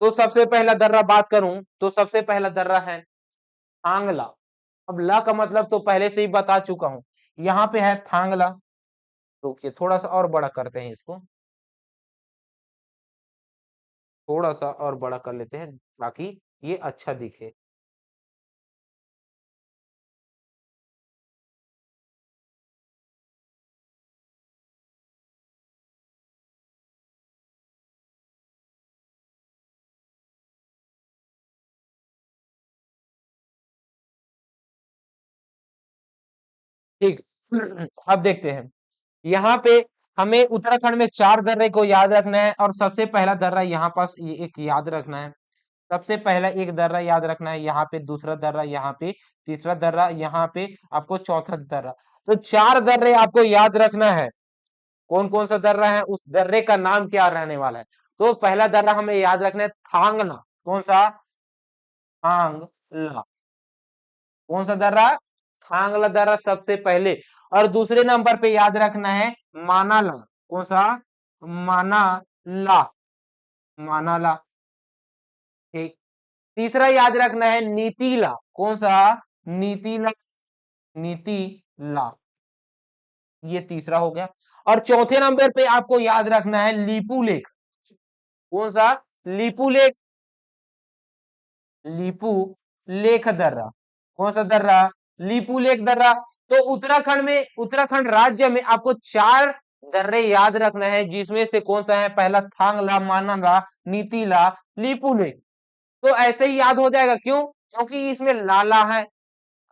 तो सबसे पहला दर्रा बात करूं तो सबसे पहला दर्रा है थांगला। अब ला का मतलब तो पहले से ही बता चुका हूं, यहाँ पे है थांगला, रुकिए थोड़ा सा और बड़ा करते हैं इसको, थोड़ा सा और बड़ा कर लेते हैं ताकि ये अच्छा दिखे। ठीक। अब देखते हैं, यहाँ पे हमें उत्तराखंड में 4 दर्रे को याद रखना है और सबसे पहला दर्रा यहाँ पास ये एक याद रखना है। सबसे पहला एक दर्रा याद रखना है, यहाँ पे दूसरा दर्रा, यहाँ पे तीसरा दर्रा, यहाँ पे आपको चौथा दर्रा। तो 4 दर्रे आपको याद रखना है। कौन कौन सा दर्रा है, उस दर्रे का नाम क्या रहने वाला है। तो पहला दर्रा हमें याद रखना है थांगना। कौन सा? थांगला। कौन सा दर्रा? थांगला दर्रा सबसे पहले। और दूसरे नंबर पे याद रखना है मानाला। कौन सा? मानाला। मानाला। ठीक। तीसरा याद रखना है नीतीला। कौन सा? नीतीला। नीतीला। ये तीसरा हो गया। और चौथे नंबर पे आपको याद रखना है लीपू लेक। कौन सा? लीपू लेक। लीपू लेख दर्रा। कौन सा दर्रा? लीपू लेख दर्रा। तो उत्तराखंड में, उत्तराखंड राज्य में आपको 4 दर्रे याद रखना है, जिसमें से कौन सा है? पहला थांगला, मानाला, नीतीला, लीपू लेक। तो ऐसे ही याद हो जाएगा, क्यों? क्योंकि इसमें लाला है।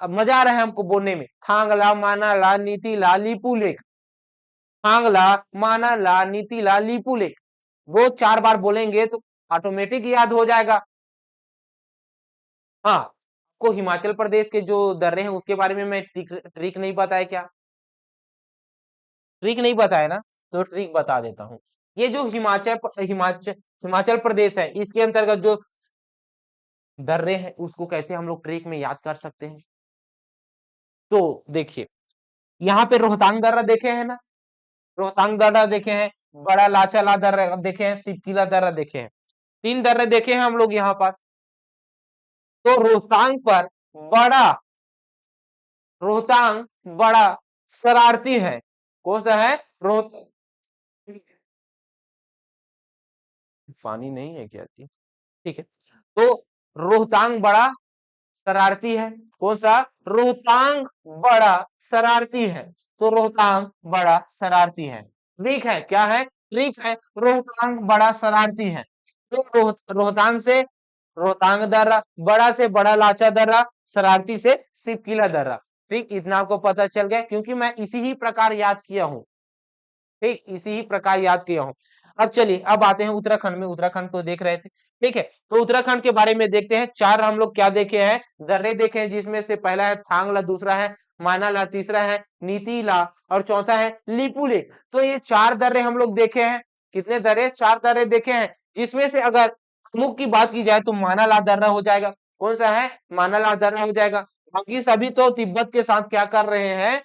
अब मजा आ रहा है हमको बोलने में, थांगला, मानाला, नीतीला, लीपू लेक। थांगला, मानाला, नीतीला, लीपू लेक। वो 4 बार बोलेंगे तो ऑटोमेटिक याद हो जाएगा। हाँ, आपको हिमाचल प्रदेश के जो दर्रे हैं उसके बारे में मैं ट्रिक नहीं बताया क्या? ट्रिक नहीं बताया ना, तो ट्रिक बता देता हूँ। ये जो हिमाचल प्रदेश है, इसके अंतर्गत जो दर्रे हैं उसको कैसे हम लोग ट्रिक में याद कर सकते हैं। तो देखिए, यहाँ पे रोहतांग दर्रा देखे हैं ना, रोहतांग दर्रा देखे हैं, बड़ा लाचाला दर्रा देखे हैं, सिपकिला दर्रा देखे हैं। 3 दर्रे देखे हैं हम लोग यहाँ पास। तो बड़ा रोहतांग बड़ा शरारती है। कौन सा है? रोहतांग। पानी नहीं है क्या जी? ठीक है। तो रोहतांग बड़ा शरारती है। कौन सा? रोहतांग बड़ा शरारती है। तो रोहतांग बड़ा शरारती है। ट्रिक है, क्या है? ट्रिक है, रोहतांग बड़ा शरारती है। तो रोहतांग से रोहतांग दर्रा, बड़ा से बड़ा लाचा दर्रा, शरारती से सिपकिला दर्रा। ठीक, इतना आपको पता चल गया, क्योंकि मैं इसी ही प्रकार याद किया हूं। ठीक, इसी ही प्रकार याद किया हूं। अब चलिए, अब आते हैं उत्तराखंड में। उत्तराखंड को देख रहे थे, ठीक है। तो उत्तराखंड के बारे में देखते हैं। 4 हम लोग क्या देखे हैं? दर्रे देखे हैं, जिसमें से पहला है थांगला, दूसरा है मानाला, तीसरा है नीतीला और चौथा है लिपुलेख। तो ये 4 दर्रे हम लोग देखे हैं। कितने दर्रे? 4 दर्रे देखे हैं, जिसमें से अगर प्रमुख की बात की जाए तो मानाला दर्रा हो जाएगा। कौन सा है? मानाला दर्रा हो जाएगा। बाकी सभी तो तिब्बत के साथ क्या कर रहे हैं?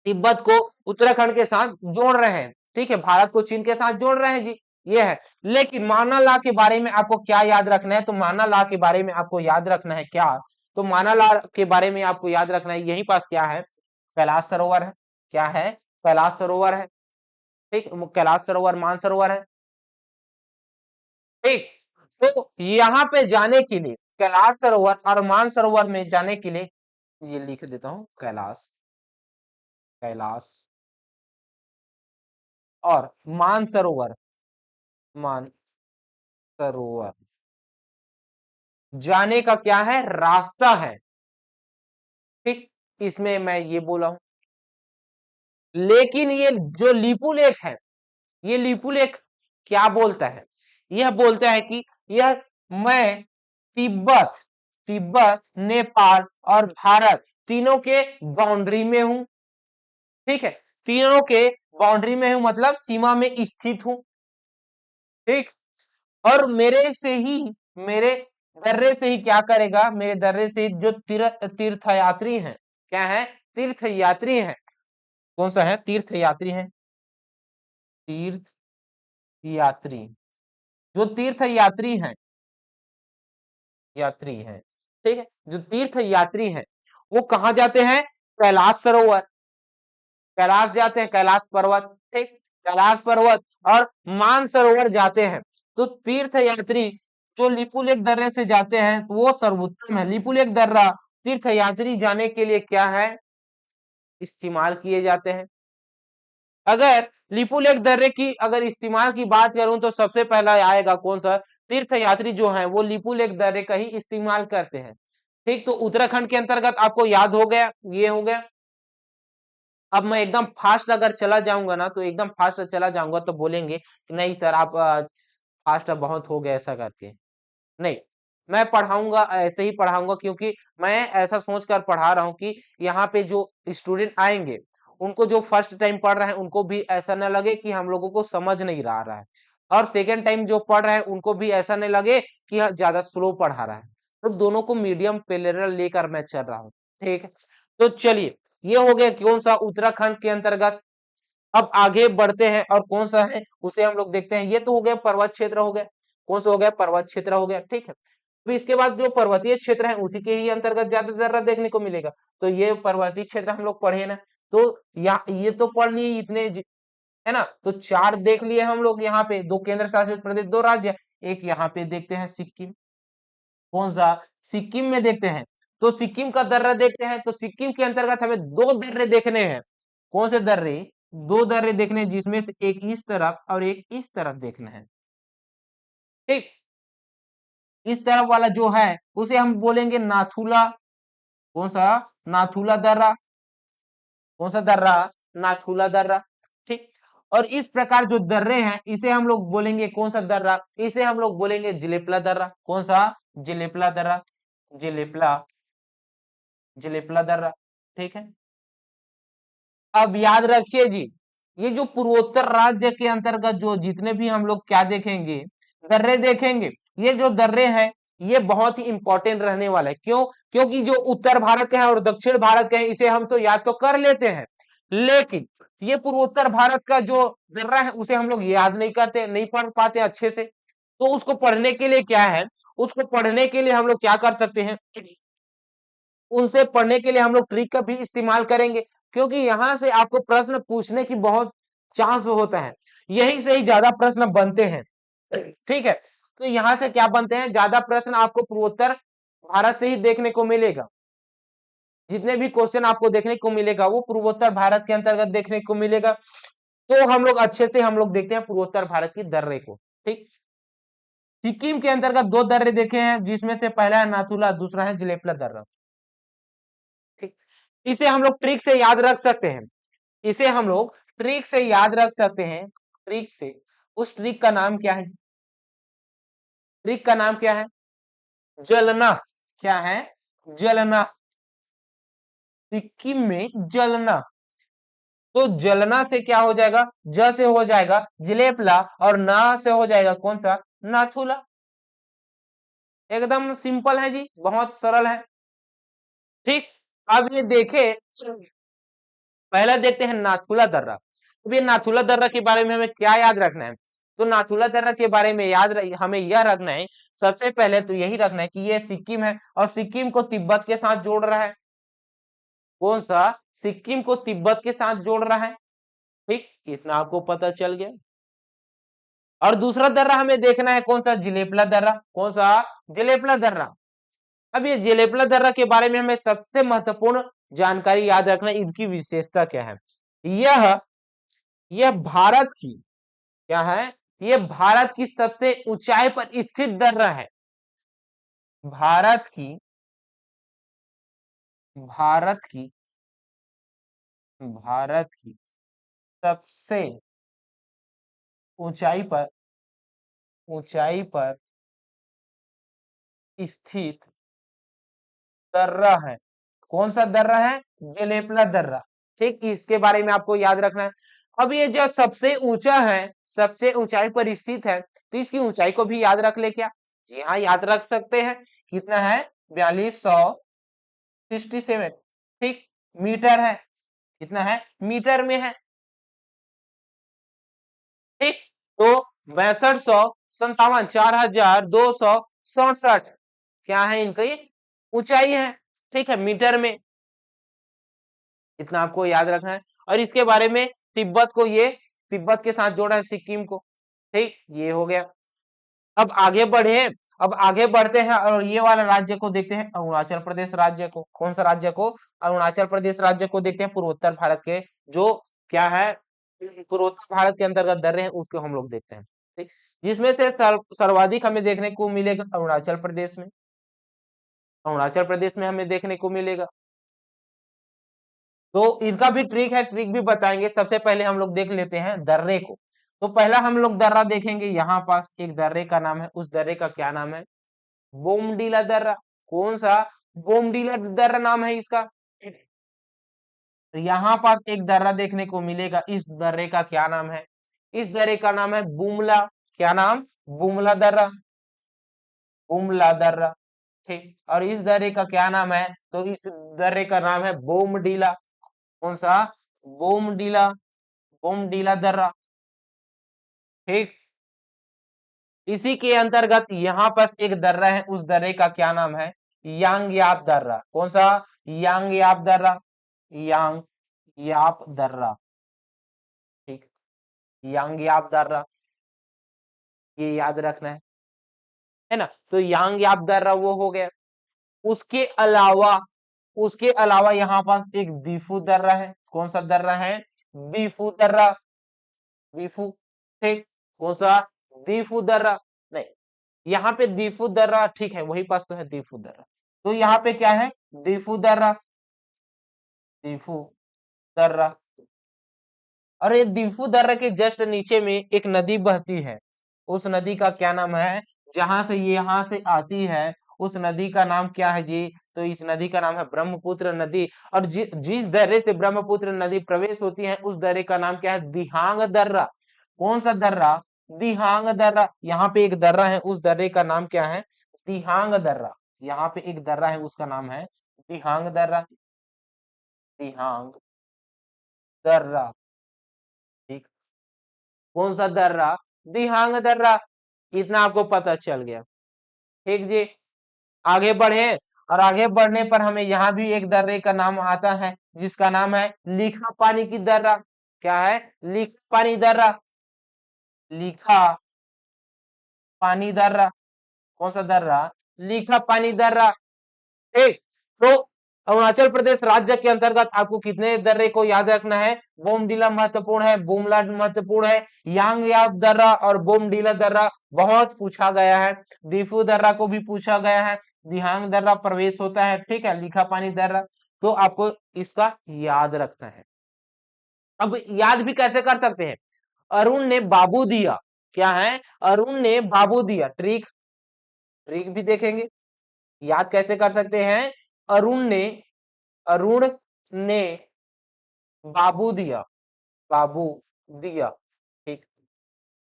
तिब्बत को उत्तराखंड के साथ जोड़ रहे हैं। ठीक है, भारत को चीन के साथ जोड़ रहे हैं जी, ये है। लेकिन माना ला के बारे में आपको क्या याद रखना है? तो माना ला के बारे में आपको याद रखना है क्या? तो माना ला के बारे में आपको याद रखना है, यहीं पास क्या है? कैलाश सरोवर है। क्या है? कैलाश सरोवर है। ठीक, कैलाश सरोवर, मानसरोवर है। ठीक। तो यहाँ पे जाने के लिए, कैलाश सरोवर और मानसरोवर में जाने के लिए, ये लिख देता हूं, कैलाश, कैलाश और मानसरोवर, मानसरोवर जाने का क्या है? रास्ता है। ठीक, इसमें मैं ये बोला हूं। लेकिन ये जो लिपुलेख है, ये लिपुलेख क्या बोलता है? यह बोलता है कि यह, मैं तिब्बत, तिब्बत, नेपाल और भारत तीनों के बाउंड्री में हूं। ठीक है, तीनों के बाउंड्री में हूं, मतलब सीमा में स्थित हूं। ठीक। और मेरे से ही, मेरे दर्रे से ही क्या करेगा? मेरे दर्रे से जो तीर्थ यात्री हैं, क्या है? तीर्थ यात्री हैं। कौन सा है? तीर्थ यात्री हैं। तीर्थ यात्री, जो तीर्थ यात्री हैं, यात्री हैं, ठीक है, जो तीर्थ यात्री हैं, वो कहा जाते हैं? कैलाश सरोवर, कैलाश जाते हैं, कैलाश पर्वत। ठीक, कैलाश पर्वत और मानसरोवर जाते हैं। तो तीर्थ यात्री जो लिपुलेख दर्रे से जाते हैं वो सर्वोत्तम है। लिपुलेख दर्रा तीर्थ यात्री जाने के लिए क्या है? इस्तेमाल किए जाते हैं। अगर लिपुलेख दर्रे की अगर इस्तेमाल की बात करूं तो सबसे पहला आएगा कौन सा? तीर्थ यात्री जो है वो लिपुलेख दर्रे का ही इस्तेमाल करते हैं। ठीक, तो उत्तराखंड के अंतर्गत आपको याद हो गया, ये हो गया। अब मैं एकदम फास्ट अगर चला जाऊंगा ना, तो एकदम फास्ट चला जाऊंगा तो बोलेंगे कि नहीं सर आप फास्ट बहुत हो गया ऐसा करके। नहीं, मैं पढ़ाऊंगा ऐसे ही पढ़ाऊंगा, क्योंकि मैं ऐसा सोच कर पढ़ा रहा हूँ कि यहाँ पे जो स्टूडेंट आएंगे, उनको जो फर्स्ट टाइम पढ़ रहे हैं उनको भी ऐसा न लगे कि हम लोगों को समझ नहीं रहा है, और सेकेंड टाइम जो पढ़ रहे हैं उनको भी ऐसा नहीं लगे कि ज्यादा स्लो पढ़ा रहा है। तो दोनों को मीडियम पैरेलल लेकर मैं चल रहा हूँ। ठीक है, तो चलिए, ये हो गया कौन सा, उत्तराखंड के अंतर्गत। अब आगे बढ़ते हैं और कौन सा है उसे हम लोग देखते हैं। ये तो हो गया पर्वत क्षेत्र हो गया, कौन सा हो गया, पर्वत क्षेत्र हो गया। ठीक है, तो इसके बाद जो पर्वतीय क्षेत्र है उसी के ही अंतर्गत ज्यादा दर्रा देखने को मिलेगा। तो ये पर्वतीय क्षेत्र हम लोग पढ़े ना, तो या ये तो पढ़ लिए इतने है ना। तो चार देख लिए हम लोग, यहाँ पे दो केंद्र शासित प्रदेश, दो राज्य। एक यहाँ पे देखते हैं सिक्किम, कौन सा, सिक्किम में देखते हैं। तो सिक्किम का दर्रा देखते हैं, तो सिक्किम के अंतर्गत हमें दो दर्रे देखने हैं। कौन से दर्रे, दो दर्रे देखने हैं, जिसमें से एक इस तरफ और एक इस तरफ देखना है। ठीक, इस तरफ वाला जो है उसे हम बोलेंगे नाथुला, कौन सा, नाथुला दर्रा, कौन सा दर्रा, नाथुला दर्रा। ठीक, और इस प्रकार जो दर्रे हैं इसे हम लोग बोलेंगे कौन सा दर्रा, इसे हम लोग बोलेंगे जिलेपला दर्रा। कौन सा, जिलेपला दर्रा, जिलेपला, जिलेपला दर्रा। ठीक है, अब याद रखिए जी, ये जो पूर्वोत्तर राज्य के अंतर्गत जो जितने भी हम लोग क्या देखेंगे, दर्रे देखेंगे, ये जो दर्रे हैं ये बहुत ही इंपॉर्टेंट रहने वाला है। क्यों, क्योंकि जो उत्तर भारत के हैं और दक्षिण भारत के हैं इसे हम तो याद तो कर लेते हैं, लेकिन ये पूर्वोत्तर भारत का जो दर्रा है उसे हम लोग याद नहीं करते, नहीं पढ़ पाते अच्छे से। तो उसको पढ़ने के लिए क्या है, उसको पढ़ने के लिए हम लोग क्या कर सकते हैं, उनसे पढ़ने के लिए हम लोग ट्रिक का भी इस्तेमाल करेंगे, क्योंकि यहां से आपको प्रश्न पूछने की बहुत चांस होता है, यही से ही ज्यादा प्रश्न बनते हैं। ठीक है, तो यहां से क्या बनते हैं, ज्यादा प्रश्न आपको पूर्वोत्तर भारत से ही देखने को मिलेगा। जितने भी क्वेश्चन आपको देखने को मिलेगा वो पूर्वोत्तर भारत के अंतर्गत देखने को मिलेगा। तो हम लोग अच्छे से हम लोग देखते हैं पूर्वोत्तर भारत की दर्रे को। ठीक, सिक्किम के अंतर्गत दो दर्रे देखे हैं, जिसमें से पहला है नाथुला, दूसरा है जिलेपला दर्रा। ठीक, इसे हम लोग ट्रिक से याद रख सकते हैं, इसे हम लोग ट्रिक से याद रख सकते हैं, ट्रिक से। उस ट्रिक का नाम क्या है, ट्रिक का नाम क्या है, जलना। क्या है, जलना, सिक्किम में जलना। तो जलना से क्या हो जाएगा, ज से हो जाएगा जिलेपला, और ना से हो जाएगा कौन सा, नाथुला। एकदम सिंपल है जी, बहुत सरल है। ठीक, अब ये देखे, पहला देखते हैं नाथुला दर्रा। अब ये नाथुला दर्रा के बारे में हमें क्या याद रखना है, तो नाथुला दर्रा के बारे में हमें यह रखना है, सबसे पहले तो यही रखना है कि ये सिक्किम है और सिक्किम को तिब्बत के साथ जोड़ रहा है। कौन सा, सिक्किम को तिब्बत के साथ जोड़ रहा है। ठीक, इतना आपको पता चल गया। और दूसरा दर्रा हमें देखना है कौन सा, जिलेपला दर्रा। कौन सा, जिलेपला दर्रा। अब ये जिलेपला दर्रा के बारे में हमें सबसे महत्वपूर्ण जानकारी याद रखना है, इनकी विशेषता क्या है। यह यह भारत की, क्या है, ये भारत की सबसे ऊंचाई पर स्थित दर्रा है। भारत की, भारत की, भारत की सबसे ऊंचाई पर, ऊंचाई पर स्थित दर्रा है। कौन सा दर्रा है, जेलेपला दर्रा। ठीक, इसके बारे में आपको याद रखना है। अब ये जो सबसे ऊंचा है, सबसे ऊंचाई पर स्थित है, तो इसकी ऊंचाई को भी याद रख ले क्या, जी हाँ याद रख सकते हैं। कितना है, 4267। ठीक, मीटर है, कितना है, मीटर में है। ठीक, तो 6257, 4267, क्या है इनकी ऊंचाई है। ठीक है, मीटर में, इतना आपको याद रखना है। और इसके बारे में तिब्बत को ये तिब्बत के साथ जोड़ा है सिक्किम को। ठीक, ये हो गया। अब आगे बढ़े, अब आगे बढ़ते हैं और ये वाला राज्य को देखते हैं, अरुणाचल प्रदेश राज्य को। कौन सा राज्य को, अरुणाचल प्रदेश राज्य को देखते हैं। पूर्वोत्तर भारत के जो क्या है, पूर्वोत्तर भारत के अंतर्गत दर्रे हैं उसको हम लोग देखते हैं। ठीक, जिसमें से सर्वाधिक हमें देखने को मिलेगा अरुणाचल प्रदेश में, अरुणाचल प्रदेश में हमें देखने को मिलेगा। तो इसका भी ट्रिक है, ट्रिक भी बताएंगे। सबसे पहले हम लोग देख लेते हैं दर्रे को। तो पहला हम लोग दर्रा देखेंगे, यहाँ पास एक दर्रे का नाम है, उस दर्रे का क्या नाम है? बोमडीला दर्रा। कौन सा? बोमडीला दर्रा नाम है इसका। तो यहाँ पास एक दर्रा देखने को मिलेगा, इस दर्रे का क्या नाम है? इस दर्रे का नाम है बुमला। क्या नाम? बुमला दर्रा, बुमला दर्रा। ठीक, और इस दर्रे का क्या नाम है? तो इस दर्रे का नाम है बोमडीला। कौन सा? बोमडीला, बोमडीला दर्रा। ठीक, इसी के अंतर्गत यहाँ पास एक दर्रा है, उस दर्रे का क्या नाम है? यांग याप दर्रा। कौन सा? यांग याप दर्रा, यांग याप दर्रा। ठीक, यांग याप दर्रा, ये याद रखना है ना। तो यांग याप दर्रा वो हो गया। उसके अलावा, उसके अलावा यहाँ पास एक दीफू दर्रा है। कौन सा दर्रा है? दीफू दर्रा, दीफू। ठीक, कौन सा? दीफू दर्रा। नहीं, यहाँ पे दीफू दर्रा, ठीक है, वही पास तो है दीफू दर्रा। तो यहाँ पे क्या है? दीफू दर्रा, दीफू दर्रा। और ये दीफू दर्रा के जस्ट नीचे में एक नदी बहती है, उस नदी का क्या नाम है? जहां से ये यहाँ से आती है, उस नदी का नाम क्या है जी? तो इस नदी का नाम है ब्रह्मपुत्र नदी। और जिस दर्रे से ब्रह्मपुत्र नदी प्रवेश होती है, उस दर्रे का नाम क्या है? दिहांग दर्रा। कौन सा दर्रा? दिहांग दर्रा। यहाँ पे एक दर्रा है, उस दर्रे का नाम क्या है? दिहांग दर्रा। यहाँ पे एक दर्रा है, उसका नाम है दिहांग दर्रा, दिहांग दर्रा। ठीक, कौन सा दर्रा? दिहांग दर्रा। इतना आपको पता चल गया। ठीक जी, आगे बढ़े। और आगे बढ़ने पर हमें यहाँ भी एक दर्रे का नाम आता है, जिसका नाम है लिखा पानी की दर्रा। क्या है? लिखा पानी दर्रा, लिखा पानी दर्रा। कौन सा दर्रा? लिखा पानी दर्रा। ठीक, तो अरुणाचल प्रदेश राज्य के अंतर्गत आपको कितने दर्रे को याद रखना है? बोमडीला महत्वपूर्ण है, बुमला महत्वपूर्ण है, यांग याप दर्रा और बोमडीला दर्रा बहुत पूछा गया है। दीफू दर्रा को भी पूछा गया है, दिहांग दर्रा प्रवेश होता है, ठीक है, लिखा पानी दर्रा। तो आपको इसका याद रखना है। अब याद भी कैसे कर सकते हैं? अरुण ने बाबू दिया। क्या है? अरुण ने बाबू दिया। ट्रिक, ट्रिक भी देखेंगे। याद कैसे कर सकते हैं? अरुण ने, अरुण ने बाबू दिया, बाबू दिया। ठीक,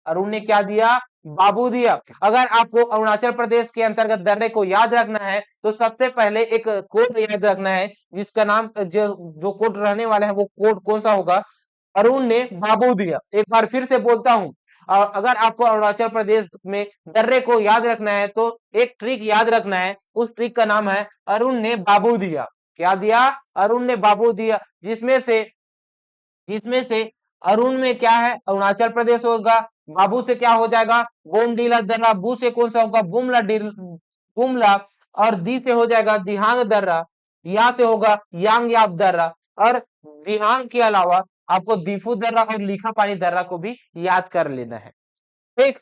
अरुण ने क्या दिया? बाबू दिया। अगर आपको अरुणाचल प्रदेश के अंतर्गत दर्रे को याद रखना है, तो सबसे पहले एक कोड याद रखना है, जिसका नाम जो जो कोड रहने वाला है, वो कोड कौन सा होगा? अरुण ने बाबू दिया। एक बार फिर से बोलता हूं, और अगर आपको अरुणाचल प्रदेश में दर्रे को याद रखना है, तो एक ट्रिक याद रखना है, उस ट्रिक का नाम है अरुण ने बाबू दिया। क्या दिया? अरुण ने बाबू दिया। जिसमें से अरुण में क्या है? अरुणाचल प्रदेश होगा, बाबू से क्या हो जाएगा? बोमडीला दर्रा, बू से कौन सा होगा? बुमला, और दी से हो जाएगा दिहांग दर्रा, या से होगा यांग याप दर्रा। और दिहांग के अलावा आपको दीफू दर्रा और लिखा पानी दर्रा को भी याद कर लेना है। ठीक,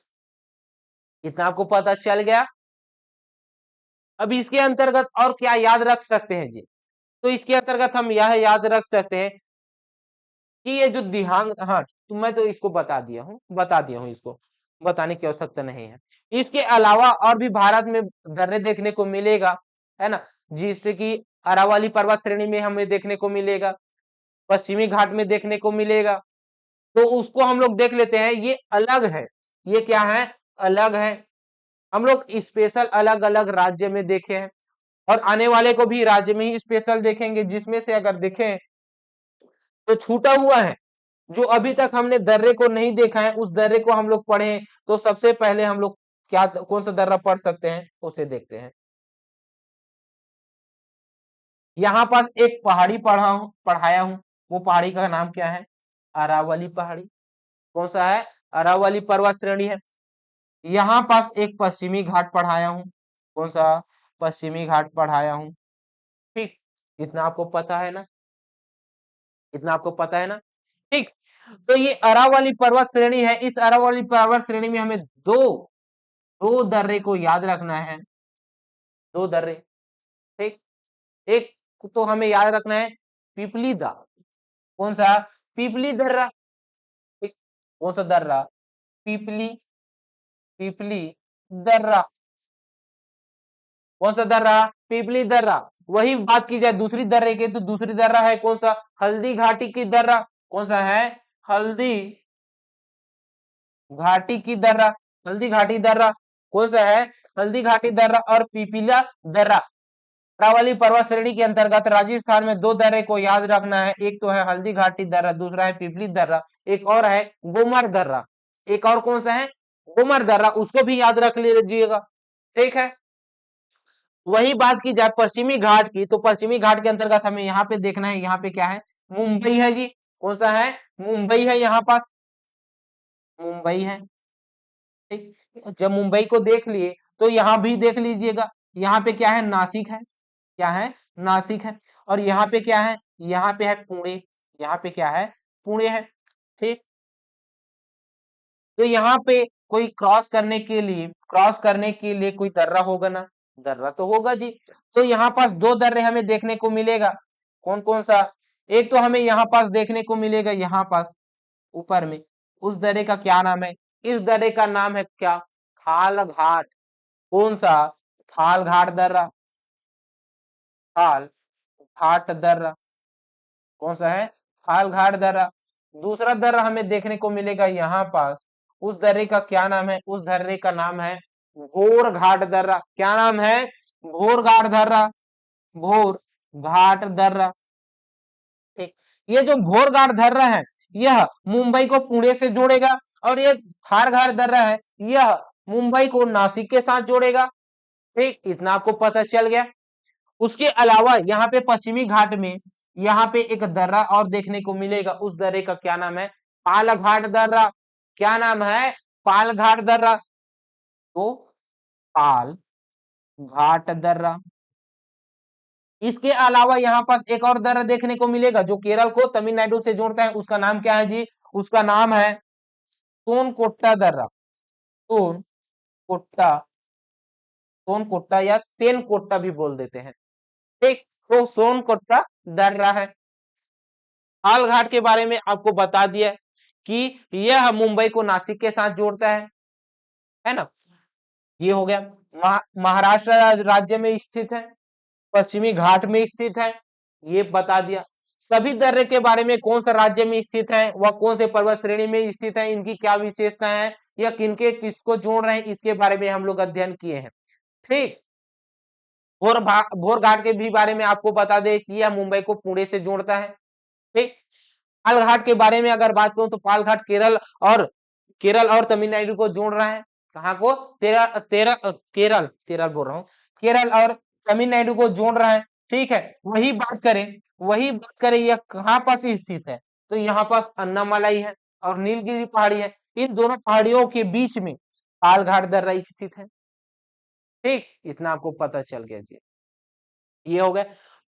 इतना आपको पता चल गया। अब इसके अंतर्गत और क्या याद रख सकते हैं जी? तो इसके अंतर्गत हम यह याद रख सकते हैं कि ये जो दिहांग, हाँ, तो मैं तो इसको बता दिया हूँ इसको बताने की आवश्यकता नहीं है। इसके अलावा और भी भारत में दर्रे देखने को मिलेगा, है ना, जिससे कि अरावली पर्वत श्रेणी में हमें देखने को मिलेगा, पश्चिमी घाट में देखने को मिलेगा। तो उसको हम लोग देख लेते हैं। ये अलग है, ये क्या है? अलग है। हम लोग स्पेशल अलग अलग राज्य में देखे हैं, और आने वाले को भी राज्य में ही स्पेशल देखेंगे, जिसमें से अगर देखें तो छूटा हुआ है, जो अभी तक हमने दर्रे को नहीं देखा है, उस दर्रे को हम लोग पढ़े। तो सबसे पहले हम लोग क्या, कौन सा दर्रा पढ़ सकते हैं, उसे देखते हैं। यहाँ पास एक पहाड़ी पढ़ाया हूं, वो पहाड़ी का नाम क्या है? अरावली पहाड़ी। कौन सा है? अरावली पर्वत श्रेणी है। यहाँ पास एक पश्चिमी घाट पढ़ाया हूं। कौन सा? पश्चिमी घाट पढ़ाया हूं। ठीक, इतना आपको पता है ना? इतना आपको पता है ना? ठीक, तो ये अरावली पर्वत श्रेणी है। इस अरावली पर्वत श्रेणी में हमें दो दो दर्रे को याद रखना है, दो दर्रे। ठीक, एक तो हमें याद रखना है पिपली दा, कौन सा? पीपली दर्रा। ठीक, कौन सा दर्रा? पीपली, पीपली दर्रा। कौन सा दर्रा? पीपली दर्रा। वही बात की जाए दूसरी दर्रे की, तो दूसरी दर्रा है कौन सा? हल्दी घाटी की दर्रा। कौन सा है? हल्दी घाटी की दर्रा। हल्दी घाटी दर्रा कौन सा है? हल्दी घाटी दर्रा और पीपीला दर्रा। अरावली पर्वत श्रेणी के अंतर्गत राजस्थान में दो दर्रे को याद रखना है, एक तो है हल्दी घाटी दर्रा, दूसरा है पीपली दर्रा, एक और है गोमर दर्रा। एक और कौन सा है? गोमर दर्रा, उसको भी याद रख लीजिएगा। ठीक है, वही बात की जाए पश्चिमी घाट की, तो पश्चिमी घाट के अंतर्गत हमें यहाँ पे देखना है, यहाँ पे क्या है? मुंबई है जी। कौन सा है? मुंबई है, यहाँ पास मुंबई है। ठीक, जब मुंबई को देख लिए तो यहाँ भी देख लीजिएगा, यहाँ पे क्या है? नासिक है। क्या है? नासिक है। और यहाँ पे क्या है? यहाँ पे है पुणे। यहाँ पे क्या है? पुणे है। ठीक, तो यहाँ पे कोई क्रॉस करने के लिए कोई दर्रा होगा ना? दर्रा तो होगा जी। तो यहाँ पास दो दर्रे हमें देखने को मिलेगा। कौन कौन सा? एक तो हमें यहाँ पास देखने को मिलेगा, यहाँ पास ऊपर में, उस दर्रे का क्या नाम है? इस दर्रे का नाम है क्या? थाल घाट। कौन सा? थाल घाट दर्रा। थाल घाट दर्रा। कौन सा है? थाल घाट दर्रा। दूसरा दर्रा हमें देखने को मिलेगा यहाँ पास, उस दर्रे का क्या नाम है? उस दर्रे का नाम है घोर घाट दर्रा। क्या नाम है? घोर घाट दर्रा। घोर घाट दर्रा। ठीक, ये जो घोर घाट दर्रा है, यह मुंबई को पुणे से जोड़ेगा, और ये थार घाट दर्रा है, यह मुंबई को नासिक के साथ जोड़ेगा। ठीक, इतना आपको पता चल गया। उसके अलावा यहाँ पे पश्चिमी घाट में यहाँ पे एक दर्रा और देखने को मिलेगा, उस दर्रे का क्या नाम है? पाल घाट दर्रा। क्या नाम है? पाल घाट दर्रा। तो पाल घाट दर्रा। इसके अलावा यहाँ पास एक और दर्रा देखने को मिलेगा जो केरल को तमिलनाडु से जोड़ता है, उसका नाम क्या है जी? उसका नाम है सोनकोट्टा दर्रा। सोनकोट्टा, सोनकोट्टा या सेनकोट्टा भी बोल देते हैं। ठीक, तो सोनकोट्टा दर्रा है। पाल घाट के बारे में आपको बता दिया कि यह मुंबई को नासिक के साथ जोड़ता है ना? ये हो गया। महाराष्ट्र राज्य में स्थित है, पश्चिमी घाट में स्थित है, ये बता दिया। सभी दर्रे के बारे में, कौन सा राज्य में स्थित है, वह कौन से पर्वत श्रेणी में स्थित है, इनकी क्या विशेषताएं हैं, या किनके किसको जोड़ रहे हैं, इसके बारे में हम लोग अध्ययन किए हैं। ठीक, भोर घाट के भी बारे में आपको बता दें कि यह मुंबई को पुणे से जोड़ता है। ठीक, पाल घाट के बारे में अगर बात करूं तो पाल घाट केरल और तमिलनाडु को जोड़ रहा है। कहाँ को? तेरह तेरह केरल, केरल बोल रहा हूँ, केरल और तमिलनाडु को जोड़ रहा है। ठीक है, वही बात करें यह कहाँ पास स्थित है, तो यहाँ पास अन्नामलाई है और नीलगिरी पहाड़ी है, इन दोनों पहाड़ियों के बीच में पाल घाट दर्रा स्थित है। ठीक, इतना आपको पता चल गया जी। ये हो गया।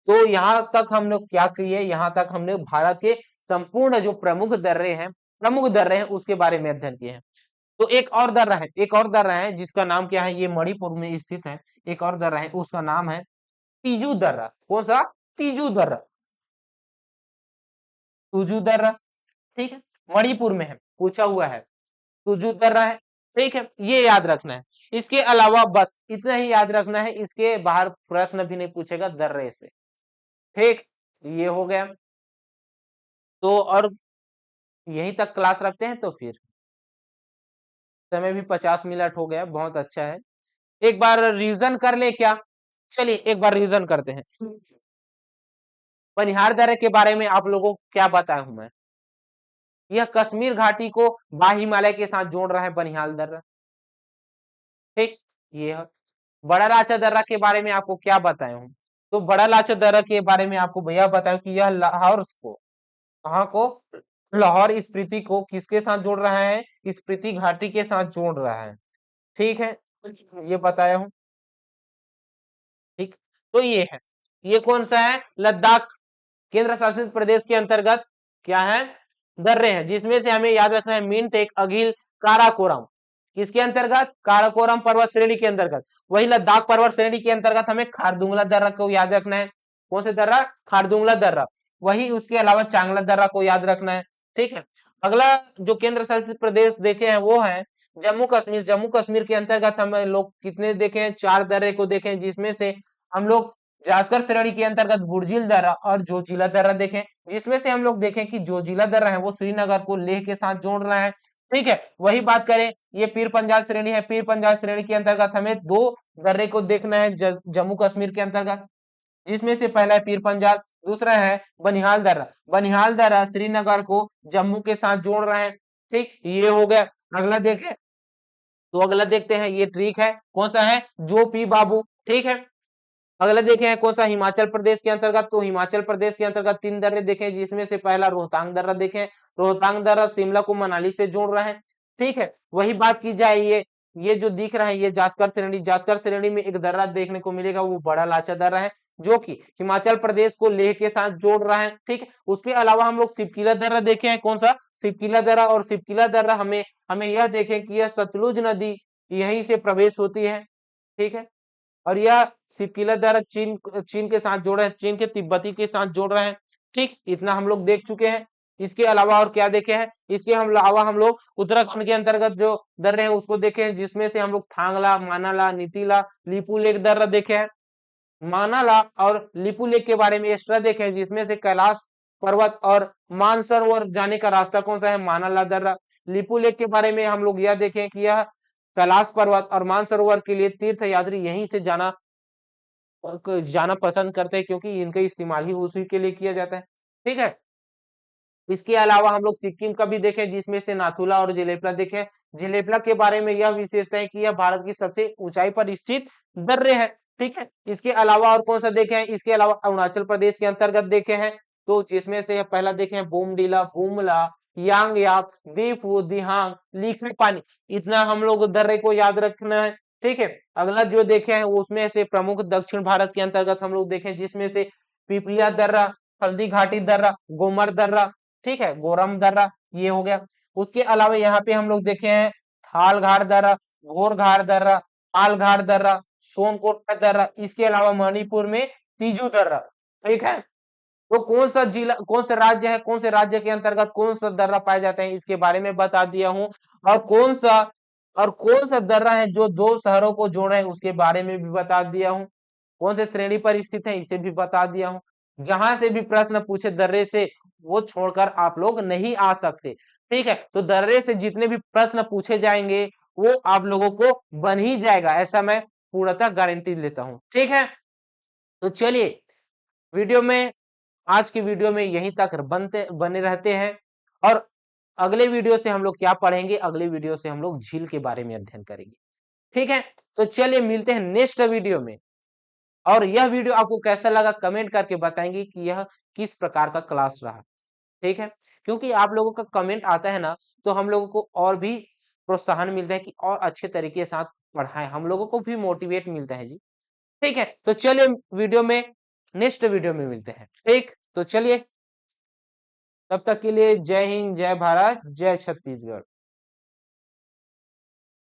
तो यहाँ तक हम लोग क्या किए? यहाँ तक हमने भारत के संपूर्ण जो प्रमुख दर्रे हैं उसके बारे में अध्ययन किए हैं। तो एक और दर्रा है जिसका नाम क्या है? ये मणिपुर में स्थित है। एक और दर्रा है, उसका नाम है तीजू दर्रा। कौन सा? तीजू दर्रा। तुजू दर्रा। ठीक है, मणिपुर में है, पूछा हुआ है, तुजू दर्रा है। ठीक है, ये याद रखना है। इसके अलावा बस इतना ही याद रखना है, इसके बाहर प्रश्न भी नहीं पूछेगा दर्रे से। ठीक, ये हो गया। तो और यहीं तक क्लास रखते हैं, तो फिर समय भी 50 मिनट हो गया, बहुत अच्छा है। एक बार रिवीजन कर ले क्या? चलिए एक बार रिवीजन करते हैं। बनिहार दर्रे के बारे में आप लोगों को क्या बताया हूं मैं? यह कश्मीर घाटी को बाह हिमालय के साथ जोड़ रहा है, बनिहाल दर्रा। ठीक, ये है। बड़ा लाचा दर्रा के बारे में आपको क्या बताया हूं? तो बड़ा लाचा दर्रा के बारे में आपको भैया बताया कि यह लाहौर को, कहाँ को? लाहौर स्पीति को किसके साथ जोड़ रहा है? स्पीति घाटी के साथ जोड़ रहा है। ठीक है, ये बताया हूं। ठीक, तो ये है, ये कौन सा है? लद्दाख केंद्र शासित प्रदेश के अंतर्गत क्या है? दर्रे हैं, जिसमें से हमें याद रखना है मीनटेक, अगिल, काराकोरम। किसके अंतर्गत? काराकोरम पर्वत श्रेणी के अंतर्गत। वही लद्दाख पर्वत श्रेणी के अंतर्गत हमें खारदुंगला दर्रा को याद रखना है। कौन से दर्रा? खारदुंगला दर्रा। वही उसके अलावा चांगला दर्रा को याद रखना है। ठीक है, अगला जो केंद्र शासित प्रदेश देखे हैं वो है जम्मू कश्मीर। जम्मू कश्मीर के अंतर्गत हम लोग कितने देखे हैं, 4 दर्रे को देखे हैं, जिसमें से हम लोग जास्कर श्रेणी के अंतर्गत बुर्जिल दर्रा और जोजिला दर्रा देखें, जिसमें से हम लोग देखें कि जोजिला दर्रा है वो श्रीनगर को लेह के साथ जोड़ रहा है। ठीक है, वही बात करें, ये पीर पंजाल श्रेणी है, पीर पंजाल श्रेणी के अंतर्गत हमें 2 दर्रे को देखना है जम्मू कश्मीर के अंतर्गत, जिसमें से पहला है पीर पंजाल, दूसरा है बनिहाल दर्रा। बनिहाल दर्रा श्रीनगर को जम्मू के साथ जोड़ रहा है। ठीक, ये हो गया। अगला देखें, तो अगला देखते हैं, ये ट्रिक है, कौन सा है, जो पी बाबू। ठीक है, अगला देखे हैं कौन सा, हिमाचल प्रदेश के अंतर्गत। तो हिमाचल प्रदेश के अंतर्गत 3 दर्रे देखे, जिसमें से पहला रोहतांग दर्रा देखे। रोहतांग दर्रा शिमला को मनाली से जोड़ रहा है। ठीक है, वही बात की जाए, ये जो दिख रहा है ये जास्कर श्रेणी, जास्कर श्रेणी में एक दर्रा देखने को मिलेगा, वो बड़ा लाचा दर्रा है, जो कि हिमाचल प्रदेश को लेह के साथ जोड़ रहा है। ठीक है, उसके अलावा हम लोग सिपकिला दर्रा देखे हैं, कौन सा, सिपकिला दर्रा। और सिपकिला दर्रा हमें हमें यह देखें कि यह सतलुज नदी यहीं से प्रवेश होती है। ठीक है, और यह सिपकिला द्वारा चीन चीन के साथ जोड़ रहे हैं, चीन के तिब्बती के साथ जोड़ रहे हैं। ठीक, इतना हम लोग देख चुके हैं। इसके अलावा और क्या देखे हैं, इसके अलावा हम लोग उत्तराखंड के अंतर्गत जो दर्रे हैं उसको देखे हैं, जिसमें से हम लोग थांगला, मानाला, नीतीला, लिपू लेक दर्रा देखे हैं। मानाला और लिपू लेक के बारे में एक्स्ट्रा देखे हैं, जिसमें से कैलाश पर्वत और मानसरोवर जाने का रास्ता कौन सा है, मानाला दर्रा। लिपू लेक के बारे में हम लोग यह देखें कि यह कैलाश पर्वत और मानसरोवर के लिए तीर्थ यात्री यहीं से जाना पसंद करते हैं, क्योंकि इनका इस्तेमाल ही उसी के लिए किया जाता है। ठीक है, इसके अलावा हम लोग सिक्किम का भी देखें, जिसमें से नाथुला और जेलेपला देखें। जेलेपला के बारे में यह विशेषता है कि यह भारत की सबसे ऊंचाई पर स्थित दर्रे है। ठीक है, इसके अलावा और कौन सा देखे हैं, इसके अलावा अरुणाचल प्रदेश के अंतर्गत देखे हैं, तो जिसमें से पहला देखे हैं बोमडीला, बुमला, यांगयाप, दीफू, दिहांग, लीखा पानी। इतना हम लोग दर्रे को याद रखना है। ठीक है, अगला जो देखे हैं उसमें से प्रमुख दक्षिण भारत के अंतर्गत हम लोग देखें, जिसमें से पिपलिया दर्रा, हल्दी घाटी दर्रा, गोमर दर्रा, ठीक है, गोरम दर्रा, ये हो गया। उसके अलावा यहाँ पे हम लोग देखे हैं थालघाट दर्रा, घोरघाट दर्रा, पालघाट दर्रा, सोनकोट दर्रा। इसके अलावा मणिपुर में तीजू दर्रा। ठीक है, तो कौन सा जिला, कौन सा राज्य है, कौन से राज्य के अंतर्गत कौन सा दर्रा पाए जाते हैं, इसके बारे में बता दिया हूं। और कौन सा दर्रा है जो 2 शहरों को जोड़ रहे हैं, उसके बारे में भी बता दिया हूं। कौन से श्रेणी पर स्थित है, इसे भी बता दिया हूं। जहां से भी प्रश्न पूछे दर्रे से, वो छोड़कर आप लोग नहीं आ सकते। ठीक है, तो दर्रे से जितने भी प्रश्न पूछे जाएंगे वो आप लोगों को बन ही जाएगा, ऐसा मैं पूर्णतः गारंटी लेता हूं। ठीक है, तो चलिए वीडियो में, आज की वीडियो में यहीं तक बने रहते हैं। और अगले वीडियो से हम लोग क्या पढ़ेंगे, अगले वीडियो से हम लोग झील के बारे में अध्ययन करेंगे। ठीक है, तो चलिए मिलते हैं नेक्स्ट वीडियो में। और यह वीडियो आपको कैसा लगा कमेंट करके बताएंगे कि यह किस प्रकार का क्लास रहा। ठीक है, क्योंकि आप लोगों का कमेंट आता है ना, तो हम लोगों को और भी प्रोत्साहन मिलता है कि और अच्छे तरीके के साथ पढ़ाएं, हम लोगों को भी मोटिवेट मिलता है जी। ठीक है, तो चलिए वीडियो में, नेक्स्ट वीडियो में मिलते हैं। ठीक, तो चलिए तब तक के लिए जय हिंद, जय भारत, जय छत्तीसगढ़।